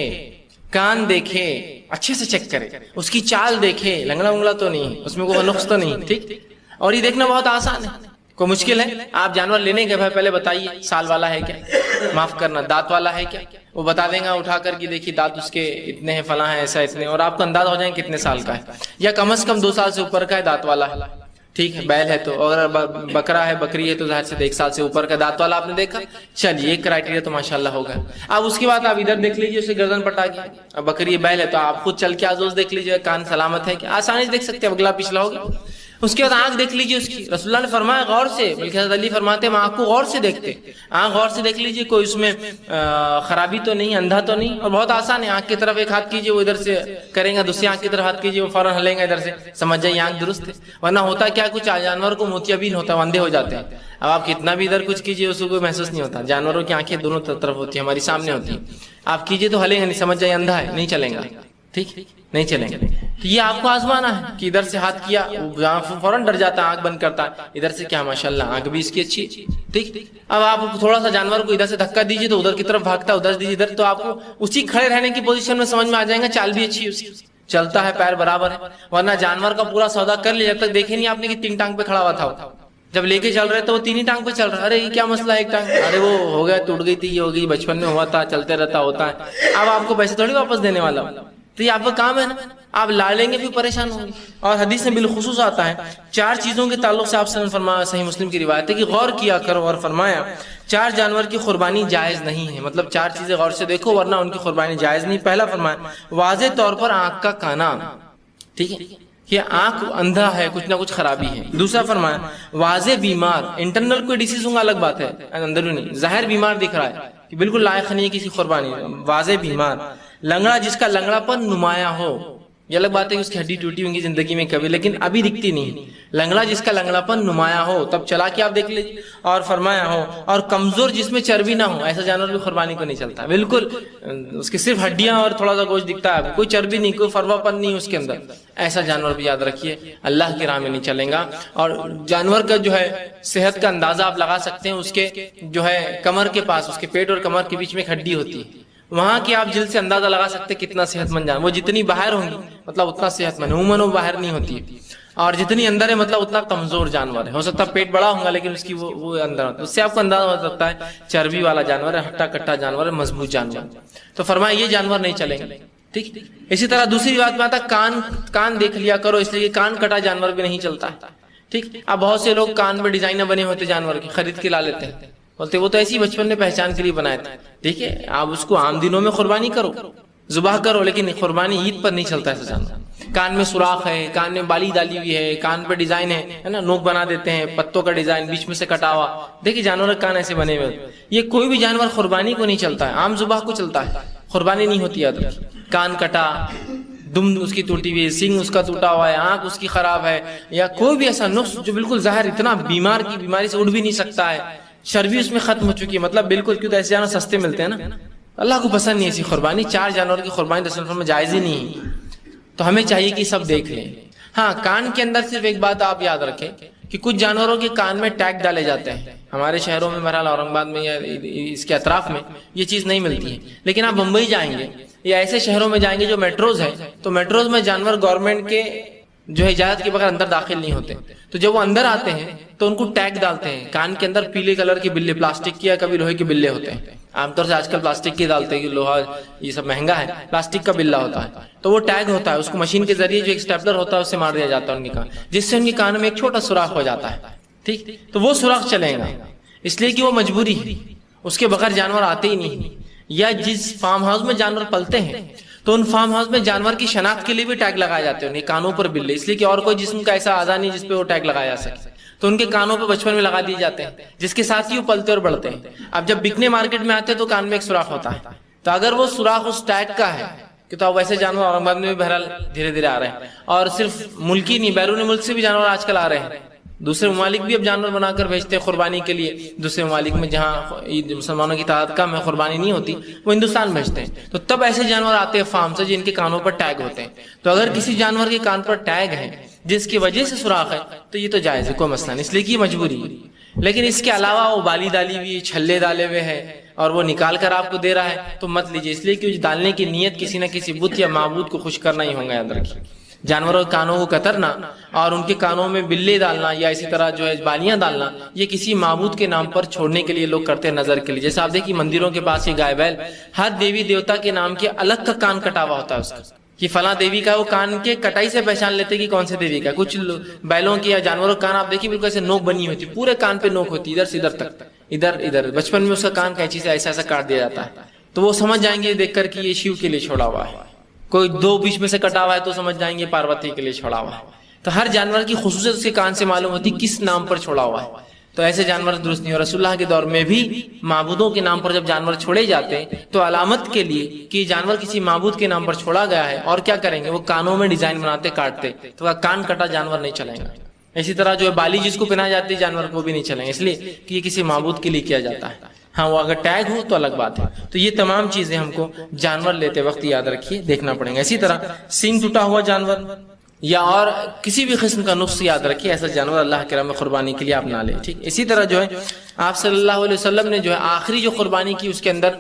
کان دیکھے، اچھے سے چیک کرے، اس کی چال دیکھے، لنگڑا انگلا تو نہیں، اس میں کوئی نقص تو نہیں. ٹھیک، اور یہ دیکھنا بہت آسان ہے، کوئی مشکل ہے؟ آپ جانور لینے کے پہلے بتائیے سال والا ہے کیا، معاف کرنا دانت والا ہے کیا، وہ بتا دیں گا اٹھا کر کے دیکھیے دانت اس کے اتنے ہیں، فلاں ہے، ایسا اتنے، اور آپ کو انداز ہو جائیں کتنے سال کا ہے، یا کم از کم 2 سال سے اوپر کا ہے دانت والا ہے. ٹھیک ہے، بیل ہے تو، اگر بکرا ہے بکری ہے تو ظاہر سے 1 سال سے اوپر کا دانت والا آپ نے دیکھا، چلیے ایک کرائٹیریا تو ماشاءاللہ ہوگا. اب اس کے بعد آپ ادھر دیکھ لیجیے اسے گردن پٹا گیا، اب بکری بیل ہے تو آپ خود چل کے آزوز دیکھ لیجیے کان سلامت ہے کہ آسانی سے دیکھ سکتے ہیں، اگلا پچھلا ہوگا. اس کے بعد آنکھ دیکھ لیجیے اس کی، رسول اللہ نے فرمایا غور سے، بلکہ حضرت علی فرماتے ہیں آنکھ کو غور سے دیکھتے، آنکھ غور سے دیکھ لیجیے کوئی اس میں خرابی تو نہیں، اندھا تو نہیں. اور بہت آسان ہے، آنکھ کی طرف ایک ہاتھ کیجیے وہ ادھر سے کریں گا، دوسری آنکھ کی طرف ہاتھ کیجیے وہ فوراً ہلیں گا ادھر سے، سمجھ جائیے آنکھ درست ہے. ورنہ ہوتا کیا کچھ جانور کو موتیابین ہوتا ہے، اندھے ہو جاتے ہیں. اب آپ کتنا بھی ادھر کچھ کیجیے اس کو محسوس نہیں ہوتا. جانوروں کی آنکھیں دونوں طرف ہوتی ہیں، ہماری سامنے ہوتی ہیں. آپ کیجیے تو ہلیں گا نہیں، سمجھ جائیے اندھا ہے، نہیں چلیں گا، ٹھیک نہیں چلیں گے. تو یہ آپ کو آزمانا ہے کہ ادھر سے ہاتھ کیا فوراً ڈر جاتا ہے، آنکھ بند کرتا ہے، ادھر سے کیا ماشاءاللہ آنکھ بھی اس کی اچھی، ٹھیک. اب آپ تھوڑا سا جانور کو ادھر سے دھکا دیجیے تو ادھر کی طرف بھاگتا ہے، ادھر دیجیے ادھر، تو آپ کو اسی کھڑے رہنے کی پوزیشن میں سمجھ میں آ جائے گا، چال بھی اچھی اس کی، چلتا ہے، پیر برابر ہے. ورنہ جانور کا پورا سودا کر لیا، جب تک دیکھے نہیں آپ نے کہ 3 ٹانگ پہ کھڑا ہوا تھا، جب لے کے چل رہے تو وہ 3 ہی ٹانگ پہ چل رہا ہے. ارے یہ کیا مسئلہ ہے ایک ٹانگ، ارے وہ ہو گیا، ٹوٹ گئی تھی، یہ ہو گئی، بچپن میں ہوا تھا، چلتے رہتا ہوتا ہے. اب آپ کو پیسے تھوڑی واپس دینے والا، تو یہ آپ کا کام ہے نا، آپ لا لیں گے پھر پریشان ہوں گے. اور حدیث میں بالخصوص آتا ہے 4 چیزوں کے تعلق سے آپ سے فرمایا، صحیح مسلم کی روایت ہے کہ غور کیا کرو، اور فرمایا 4 جانور کی قربانی جائز نہیں ہے. مطلب 4 چیزیں غور سے دیکھو ورنہ ان کی قربانی جائز نہیں. پہلا فرمایا واضح طور پر آنکھ کا کانا، ٹھیک ہے کہ آنکھ اندھا ہے، کچھ نہ کچھ خرابی ہے. دوسرا فرمایا واضح بیمار، انٹرنل کوئی ڈیزیز ہوں گا الگ بات ہے، اندرونی ظاہر بیمار دکھ رہا ہے کہ بالکل لائق نہیں ہے کسی قربانی، واضح بیمار. لنگڑا، جس کا لنگڑا پن نمایاں ہو، یہ الگ بات ہے کہ اس کی ہڈی ٹوٹی ہوگی زندگی میں کبھی لیکن ابھی دکھتی نہیں. لنگڑا جس کا لنگڑا پن نمایاں ہو، تب چلا کے آپ دیکھ لیجیے. اور فرمایا ہو اور کمزور جس میں چربی نہ ہو، ایسا جانور بھی قربانی کو نہیں چلتا. بالکل اس کی صرف ہڈیاں اور تھوڑا سا گوشت دکھتا ہے، کوئی چربی نہیں، کوئی فروا پن نہیں اس کے اندر، ایسا جانور بھی یاد رکھیے اللہ کی راہ میں نہیں چلیں گا. اور جانور کا جو ہے صحت کا اندازہ آپ لگا سکتے ہیں، اس کے جو ہے کمر کے پاس، اس کے پیٹ اور کمر کے بیچ میں ایک ہڈی ہوتی ہے، وہاں کی آپ جلد سے اندازہ لگا سکتے کتنا صحت مند جانور. وہ جتنی باہر ہوں گی مطلب اتنا صحت مند، عموماً وہ باہر نہیں ہوتی ہے، اور جتنی اندر ہے مطلب اتنا کمزور جانور ہے. ہو سکتا ہے پیٹ بڑا ہوگا لیکن اس کی وہ اندر ہوتا ہے، اس سے آپ کو اندازہ ہو سکتا ہے چربی والا جانور ہے، ہٹا کٹا جانور ہے، مضبوط جانور. تو فرمایا یہ جانور نہیں چلیں گے، ٹھیک. اسی طرح دوسری بات میں آتا کان دیکھ لیا کرو، اس لیے کان کٹا جانور بھی نہیں چلتا ہے، ٹھیک. اب بہت سے لوگ کان میں ڈیزائنر بنے ہوتے جانور کے، خرید کے لا لیتے ہیں، بولتے وہ تو ایسی بچپن میں پہچان کے لیے بنائے تھے. ٹھیک ہے، آپ اس کو عام دنوں میں قربانی کرو، ذبح کرو، لیکن قربانی عید پر نہیں چلتا ایسا جانور. کان میں سوراخ ہے، کان میں بالی ڈالی ہوئی ہے، کان پہ ڈیزائن ہے نا، نوک بنا دیتے ہیں، پتوں کا ڈیزائن بیچ میں سے کٹا ہوا. دیکھیے جانور کے کان ایسے بنے ہوئے، یہ کوئی بھی جانور قربانی کو نہیں چلتا ہے، عام ذبح کو چلتا ہے، قربانی نہیں ہوتی. یاد رکھیے کان کٹا، دم اس کی ٹوٹی ہوئی ہے، سنگ اس کا ٹوٹا ہوا ہے، آنکھ اس کی خراب ہے، یا کوئی بھی ایسا نقص جو بالکل ظاہر، اتنا بیمار کی بیماری سے اٹھ بھی نہیں سکتا ہے، چربی اس میں ختم ہو چکی ہے، مطلب بالکل، کیوں تو ایسے جانور سستے ملتے ہیں نا، اللہ کو پسند نہیں ایسی قربانی. 4 جانور کی قربانی رسول اللہ میں جائز ہی نہیں ہے. تو ہمیں چاہیے کہ سب دیکھ لیں. ہاں کان کے اندر صرف ایک بات آپ یاد رکھیں کہ کچھ جانوروں کے کان میں ٹیگ ڈالے جاتے ہیں. ہمارے شہروں میں بہرحال اورنگ آباد میں یا اس کے اطراف میں یہ چیز نہیں ملتی ہے، لیکن آپ بمبئی جائیں گے یا ایسے شہروں میں جائیں گے جو میٹروز ہیں، تو میٹروز میں جانور گورنمنٹ کے جو ہے اجازت کے بغیر اندر داخل نہیں ہوتے. تو جب وہ اندر آتے ہیں تو ان کو ٹیگ ڈالتے ہیں کان کے اندر، پیلے کلر کے بلے، پلاسٹک کے یا کبھی لوہے کے بلے ہوتے ہیں. عام طور سے آج کل پلاسٹک کے ڈالتے ہیں کہ لوہا یہ سب مہنگا ہے، پلاسٹک کا بلہ ہوتا ہے. تو وہ ٹیگ ہوتا ہے، اس کو مشین کے ذریعے جو ایک اسٹیپلر ہوتا ہے اس سے مار دیا جاتا ہے ان کے کان، جس سے ان کے کان میں ایک چھوٹا سوراخ ہو جاتا ہے. ٹھیک، تو وہ سوراخ چلے گا اس لیے کہ وہ مجبوری ہے، اس کے بغیر جانور آتے ہی نہیں. یا جس فارم ہاؤس میں جانور پلتے ہیں تو ان فارم ہاؤس میں جانور کی شناخت کے لیے بھی ٹیگ لگائے جاتے ہیں ان کے کانوں پر بلے، اس لیے کہ اور کوئی جسم کا ایسا اعضا نہیں جس پہ وہ ٹیگ لگایا جا سکے، تو ان کے کانوں پہ بچپن میں لگا دیے جاتے ہیں، جس کے ساتھ ہی وہ پلتے اور بڑھتے ہیں. اب جب بکنے مارکیٹ میں آتے ہیں تو کان میں ایک سوراخ ہوتا ہے، تو اگر وہ سوراخ اس ٹیگ کا ہے کہ تو ویسے جانور اورنگ آباد میں بھی بہرحال دھیرے دھیرے آ رہے ہیں، اور صرف ملکی نہیں بیرون ملک سے بھی جانور آج کل آ رہے ہیں. دوسرے ممالک بھی اب جانور بنا کر بھیجتے ہیں قربانی کے لیے، دوسرے ممالک میں جہاں مسلمانوں کی تعداد کم ہے، قربانی نہیں ہوتی، وہ ہندوستان بھیجتے ہیں. تو تب ایسے جانور آتے ہیں فارم سے جن کے کانوں پر ٹیگ ہوتے ہیں. تو اگر کسی جانور کے کان پر ٹیگ ہے جس کی وجہ سے سوراخ ہے تو یہ تو جائز ہے، کوئی مسئلہ نہیں، اس لیے کہ یہ مجبوری ہے. لیکن اس کے علاوہ وہ بالی ڈالی ہوئی، چھلے ڈالے ہوئے ہے اور وہ نکال کر آپ کو دے رہا ہے تو مت لیجیے، اس لیے کہ اس ڈالنے کی نیت کسی نہ کسی بت یا معبود کو خوش کرنا ہی ہوگا. یاد رکھیے جانوروں کے کانوں کو کترنا اور ان کے کانوں میں بلے ڈالنا یا اسی طرح جو ہے بالیاں ڈالنا، یہ کسی معبود کے نام پر چھوڑنے کے لیے لوگ کرتے ہیں، نظر کے لیے. جیسے آپ دیکھیے مندروں کے پاس یہ گائے بیل، ہر دیوی دیوتا کے نام کے الگ کا کان کٹا ہوا ہوتا ہے اس کا، کہ فلاں دیوی کا، وہ کان کے کٹائی سے پہچان لیتے کہ کون سے دیوی کا. کچھ بیلوں کی یا جانوروں کا کان آپ دیکھیے بالکل ایسے نوک بنی ہوتی، پورے کان پہ نوک ہوتی، ادھر سے ادھر تک، ادھر ادھر. بچپن میں اس کا کان قینچی سے ایسا ایسا کاٹ دیا جاتا ہے، تو وہ سمجھ جائیں گے دیکھ کر کہ یہ شیو کے لیے چھوڑا ہوا ہے. کوئی 2 بیچ میں سے کٹا ہوا ہے تو سمجھ جائیں گے پاروتی کے لیے چھوڑا ہوا ہے. تو ہر جانور کی خصوصیت اس کے کان سے معلوم ہوتی کس نام پر چھوڑا ہوا ہے، تو ایسے جانور درست نہیں. اور رسول اللہ کے دور میں بھی معبودوں کے نام پر جب جانور چھوڑے جاتے ہیں تو علامت کے لیے کہ جانور کسی معبود کے نام پر چھوڑا گیا ہے، اور کیا کریں گے، وہ کانوں میں ڈیزائن بناتے کاٹتے، تو کان کٹا جانور نہیں چلیں گا. اسی طرح جو ہے بالی جس کو پہنا جاتی ہے جانور کو بھی نہیں چلیں گے، اس لیے کہ یہ کسی معبود کے لیے کیا جاتا ہے. ہاں وہ اگر ٹیگ ہو تو الگ بات ہے. تو یہ تمام چیزیں ہم کو جانور لیتے وقت یاد رکھیے، دیکھنا پڑیں گا. اسی طرح سینگ ٹوٹا ہوا جانور یا اور کسی بھی قسم کا نقص یاد رکھیے، ایسا جانور اللہ کے راہ میں قربانی کے لیے آپ نہ لیں. ٹھیک. اسی طرح جو ہے آپ صلی اللہ علیہ وسلم نے جو ہے آخری جو قربانی کی اس کے اندر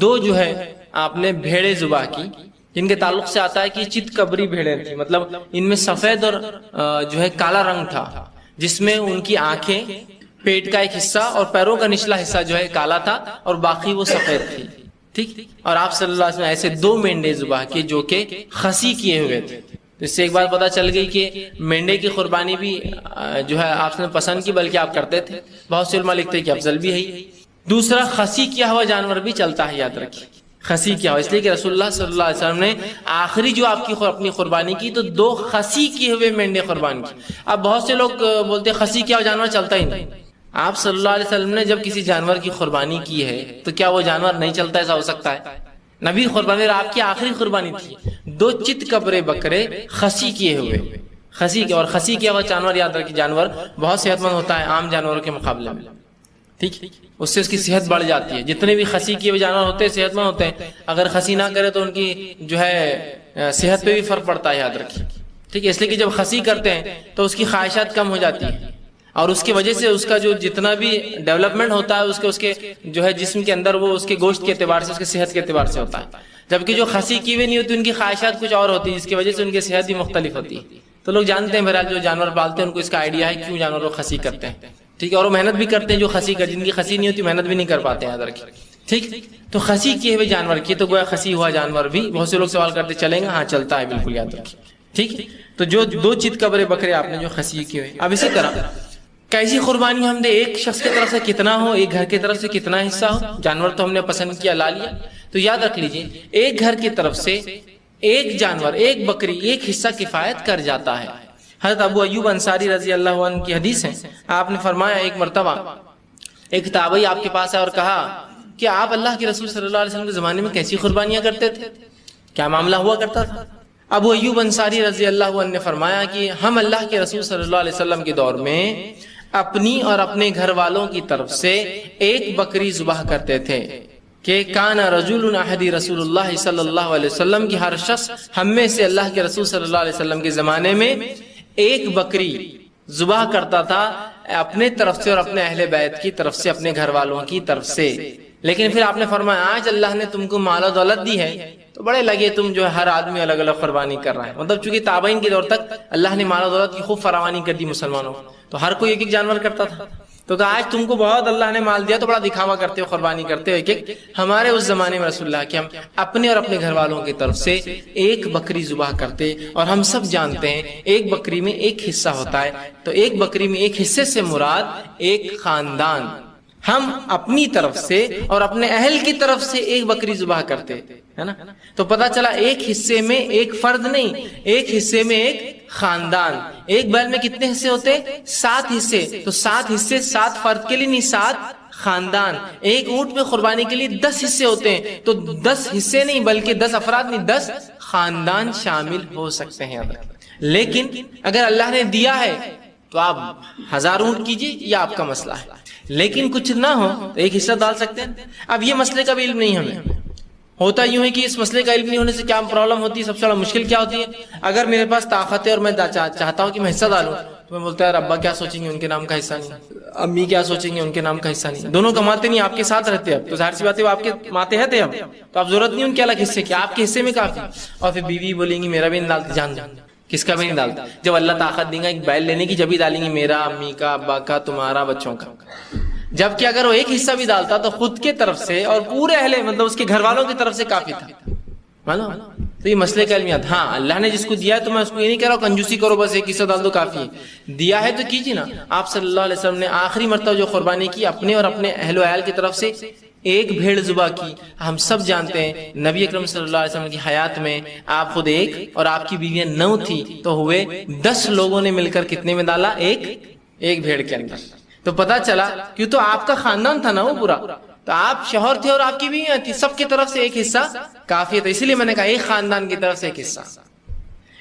2 جو ہے آپ نے بھیڑیں ذبح کی، جن کے تعلق سے آتا ہے کہ چت کبری بھیڑیں تھی، مطلب ان میں سفید اور جو ہے کالا رنگ تھا، جس میں ان کی آنکھیں، پیٹ کا ایک حصہ اور پیروں کا نچلا حصہ جو ہے کالا تھا اور باقی وہ سفید تھی. ٹھیک. اور آپ صلی اللہ علیہ وسلم ایسے 2 مینڈے ذبح کیے جو کہ خسی کیے ہوئے تھے. اس سے ایک بات پتہ چل گئی کہ مینڈے کی قربانی بھی جو ہے آپ نے پسند کی، بلکہ آپ کرتے تھے. بہت سے علماء لکھتے ہیں کہ افضل بھی ہے. دوسرا خسی کیا ہوا جانور بھی چلتا ہے، یاد رکھیے خسی کیا ہوا، اس لیے کہ رسول اللہ صلی اللہ علیہ وسلم نے آخری جو آپ کی اپنی قربانی کی تو 2 خسی کیے ہوئے مینڈے قربان کی. اب بہت سے لوگ بولتے ہیں خسی کیا ہوا جانور چلتا ہی نہیں. آپ صلی اللہ علیہ وسلم نے جب کسی جانور کی قربانی کی ہے تو کیا وہ جانور نہیں چلتا؟ ایسا ہو سکتا ہے؟ نبی قربانی آپ کی آخری قربانی تھی، 2 چت کبرے بکرے خسی کیے ہوئے، خسی کے. اور خسی کیا ہوا جانور یاد رکھیے جانور بہت صحت مند ہوتا ہے عام جانوروں کے مقابلے میں. ٹھیک. اس سے اس کی صحت بڑھ جاتی ہے. جتنے بھی خسی کیے ہوئے جانور ہوتے ہیں صحت مند ہوتے ہیں، اگر خسی نہ کرے تو ان کی جو ہے صحت پہ بھی فرق پڑتا ہے، یاد رکھیے. ٹھیک ہے. اس لیے کہ جب خسی کرتے ہیں تو اس کی خواہشات کم ہو جاتی ہیں، اور اس کی وجہ سے اس کا جو جتنا بھی ڈیولپمنٹ ہوتا ہے اس کے جو ہے جسم کے اندر، وہ اس کے گوشت کے اعتبار سے، اس کے صحت کے اعتبار سے ہوتا ہے. جبکہ جو خسی کی ہوئی نہیں ہوتی ان کی خواہشات کچھ اور ہوتی ہے، جس کی وجہ سے ان کی صحت بھی مختلف ہوتی ہے. تو لوگ جانتے ہیں بہرحال جو جانور پالتے ہیں ان کو اس کا آئیڈیا ہے کیوں جانور کو خسی کرتے ہیں. ٹھیک ہے. اور وہ محنت بھی کرتے ہیں جو خسی کر، جن کی خسی نہیں ہوتی محنت بھی نہیں کر پاتے ہیں، یاد رکھیے. ٹھیک. تو خسی کیے ہوئے جانور کی تو گویا خسی ہوا جانور بھی، بہت سے لوگ سوال کرتے چلیں گا، ہاں چلتا ہے بالکل، یاد رکھیے. ٹھیک. تو جو 2 چت کبرے بکرے آپ نے جو خسی کیے ہوئے. اب اسی طرح کیسی قربانی ہم نے، ایک شخص کی طرف سے کتنا ہو، ایک گھر کی طرف سے کتنا حصہ ہو. جانور تو ہم نے پسند کیا، لا لیا، تو یاد رکھ لیجئے ایک گھر کی طرف سے ایک جانور، ایک بکری، ایک حصہ کفایت کر جاتا ہے. حضرت ابو ایوب انصاری رضی اللہ عنہ کی حدیث ہے، آپ نے فرمایا ایک مرتبہ ایک تابعی آپ کے پاس آیا اور کہا کہ آپ اللہ کے رسول صلی اللہ علیہ وسلم کے زمانے میں کیسی قربانیاں کرتے تھے، کیا معاملہ ہوا کرتا تھا؟ ابو ایوب انصاری رضی اللہ عنہ نے فرمایا کہ ہم اللہ کے رسول صلی اللہ علیہ وسلم کے دور میں اپنی اور اپنے گھر والوں کی طرف سے ایک بکری ذبح کرتے تھے کہ کان رجل احدی رسول اللہ صلی اللہ علیہ وسلم کی، ہر شخص ہم میں سے اللہ کے رسول صلی اللہ علیہ وسلم کے زمانے میں ایک بکری ذبح کرتا تھا اپنے طرف سے اور اپنے اہل بیت کی طرف سے، اپنے گھر والوں کی طرف سے. لیکن پھر آپ نے فرمایا آج اللہ نے تم کو مال و دولت دی ہے تو بڑے لگے تم جو ہے ہر آدمی الگ الگ قربانی کر رہا ہے. مطلب چونکہ تابعین کے دور تک اللہ نے مال و دولت کی خوب فراوانی کر دی مسلمانوں کو، تو ہر کوئی ایک ایک جانور کرتا تھا. تو کہا آج تم کو بہت اللہ نے مال دیا تو بڑا دکھاوا کرتے ہو، قربانی کرتے ہو ایک ایک. ہمارے اس زمانے میں رسول اللہ کے ہم اپنے اور اپنے گھر والوں کی طرف سے ایک بکری ذبح کرتے، اور ہم سب جانتے ہیں ایک بکری میں ایک حصہ ہوتا ہے. تو ایک بکری میں ایک حصے سے مراد ایک خاندان. ہم اپنی طرف سے اور اپنے اہل کی طرف سے ایک بکری ذبح کرتے ہے نا. تو پتا چلا ایک حصے میں ایک فرد نہیں، ایک حصے میں ایک خاندان. ایک بیل میں کتنے حصے ہوتے؟ 7 حصے. تو 7 حصے 7 فرد کے لیے نہیں، 7 خاندان. ایک اونٹ میں قربانی کے لیے 10 حصے ہوتے ہیں، تو 10 حصے نہیں بلکہ 10 افراد نہیں، 10 خاندان شامل ہو سکتے ہیں. لیکن اگر اللہ نے دیا ہے تو آپ 1000 اونٹ کیجیے، یہ آپ کا مسئلہ ہے. لیکن کچھ نہ ہو تو ایک حصہ ڈال سکتے ہیں. اب یہ مسئلے کا بھی علم نہیں ہمیں. ہوتا یوں ہے کہ اس مسئلے کا علم نہیں ہونے سے کیا پرابلم ہوتی ہے، سب سے بڑا مشکل کیا ہوتی ہے؟ اگر میرے پاس طاقت ہے اور میں چاہتا ہوں کہ میں حصہ ڈالوں تو میں بولتا ہے ابا کیا سوچیں گے، ان کے نام کا حصہ نہیں، امی کیا سوچیں گے، ان کے نام کا حصہ نہیں. دونوں کماتے نہیں، آپ کے ساتھ رہتے اب تو ظاہر سی بات ہے وہ آپ کے ماتے ہیں اب، تو آپ ضرورت نہیں ان کے الگ حصے کی، آپ کے حصے میں کافی. اور پھر بیوی بولیں گی میرا بھی نہیں ڈالتی، جان کس کا بھی نہیں ڈالتا. جب اللہ طاقت دیں گا ایک بیل لینے کی جب ہی ڈالیں گے، میرا، امی کا، ابا کا، تمہارا، بچوں کا. جبکہ اگر وہ ایک حصہ بھی ڈالتا تو خود کے طرف سے اور پورے اہل مطلب اس کے گھر والوں کی طرف سے کافی تھا. معلوم؟ تو یہ مسئلے کا علمیات. ہاں اللہ نے جس کو دیا ہے تو میں اس کو یہ نہیں کہہ رہا ہوں کنجوسی کرو بس ایک حصہ ڈال دو کافی ہے، دیا ہے تو کیجیے نا. آپ صلی اللہ علیہ وسلم نے آخری مرتبہ جو قربانی کی اپنے اور اپنے اہل و عیال کی طرف سے ایک بھیڑ ذبح کی. ہم سب جانتے ہیں نبی اکرم صلی اللہ علیہ وسلم کی حیات میں آپ خود ایک اور آپ کی بیویاں 9 تھی، تو ہوئے 10 لوگوں نے مل کر کتنے میں ڈالا؟ ایک بھیڑ کے اندر. تو پتا چلا کیوں تو آپ کا خاندان تھا نا وہ پورا، تو آپ شوہر تھے اور آپ کی بیویاں تھی، سب کی طرف سے ایک حصہ کافی تھا. اسی لیے میں نے کہا ایک خاندان کی طرف سے ایک حصہ.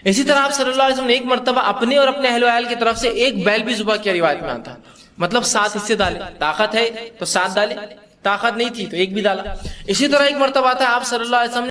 اسی طرح آپ صلی اللہ علیہ وسلم نے ایک مرتبہ اپنے اور اپنے اہل و عیال کی طرف سے ایک بیل بھی ذبح کیا، روایت میں آتا، مطلب 7 حصے ڈالے. طاقت ہے تو 7 ڈالے، طاقت نہیں تھی تو ایک بھی ڈالا. اسی طرح ایک مرتبہ آتا ہے آپ صلی اللہ علیہ وسلم